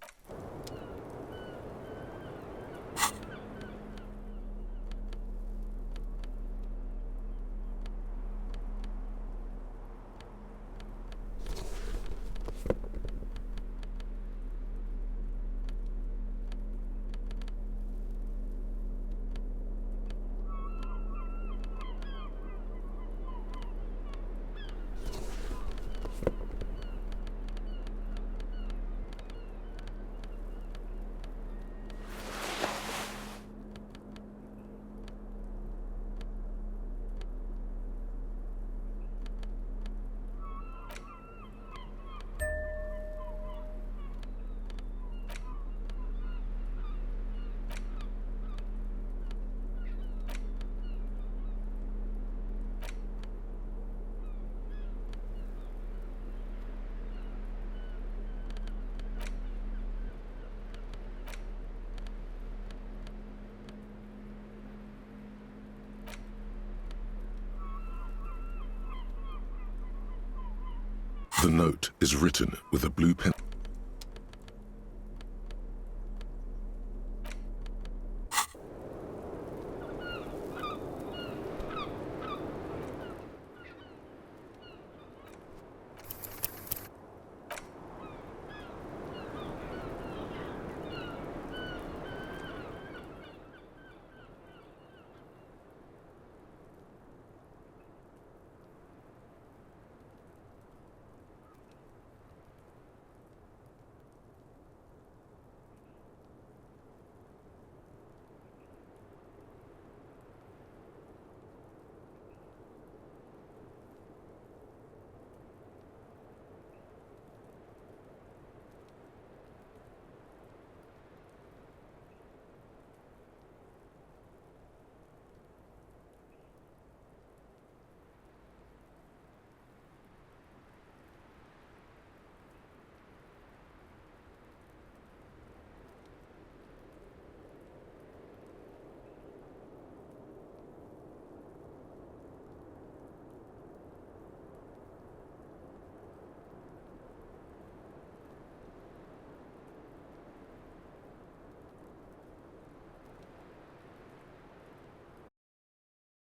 The note is written with a blue pen.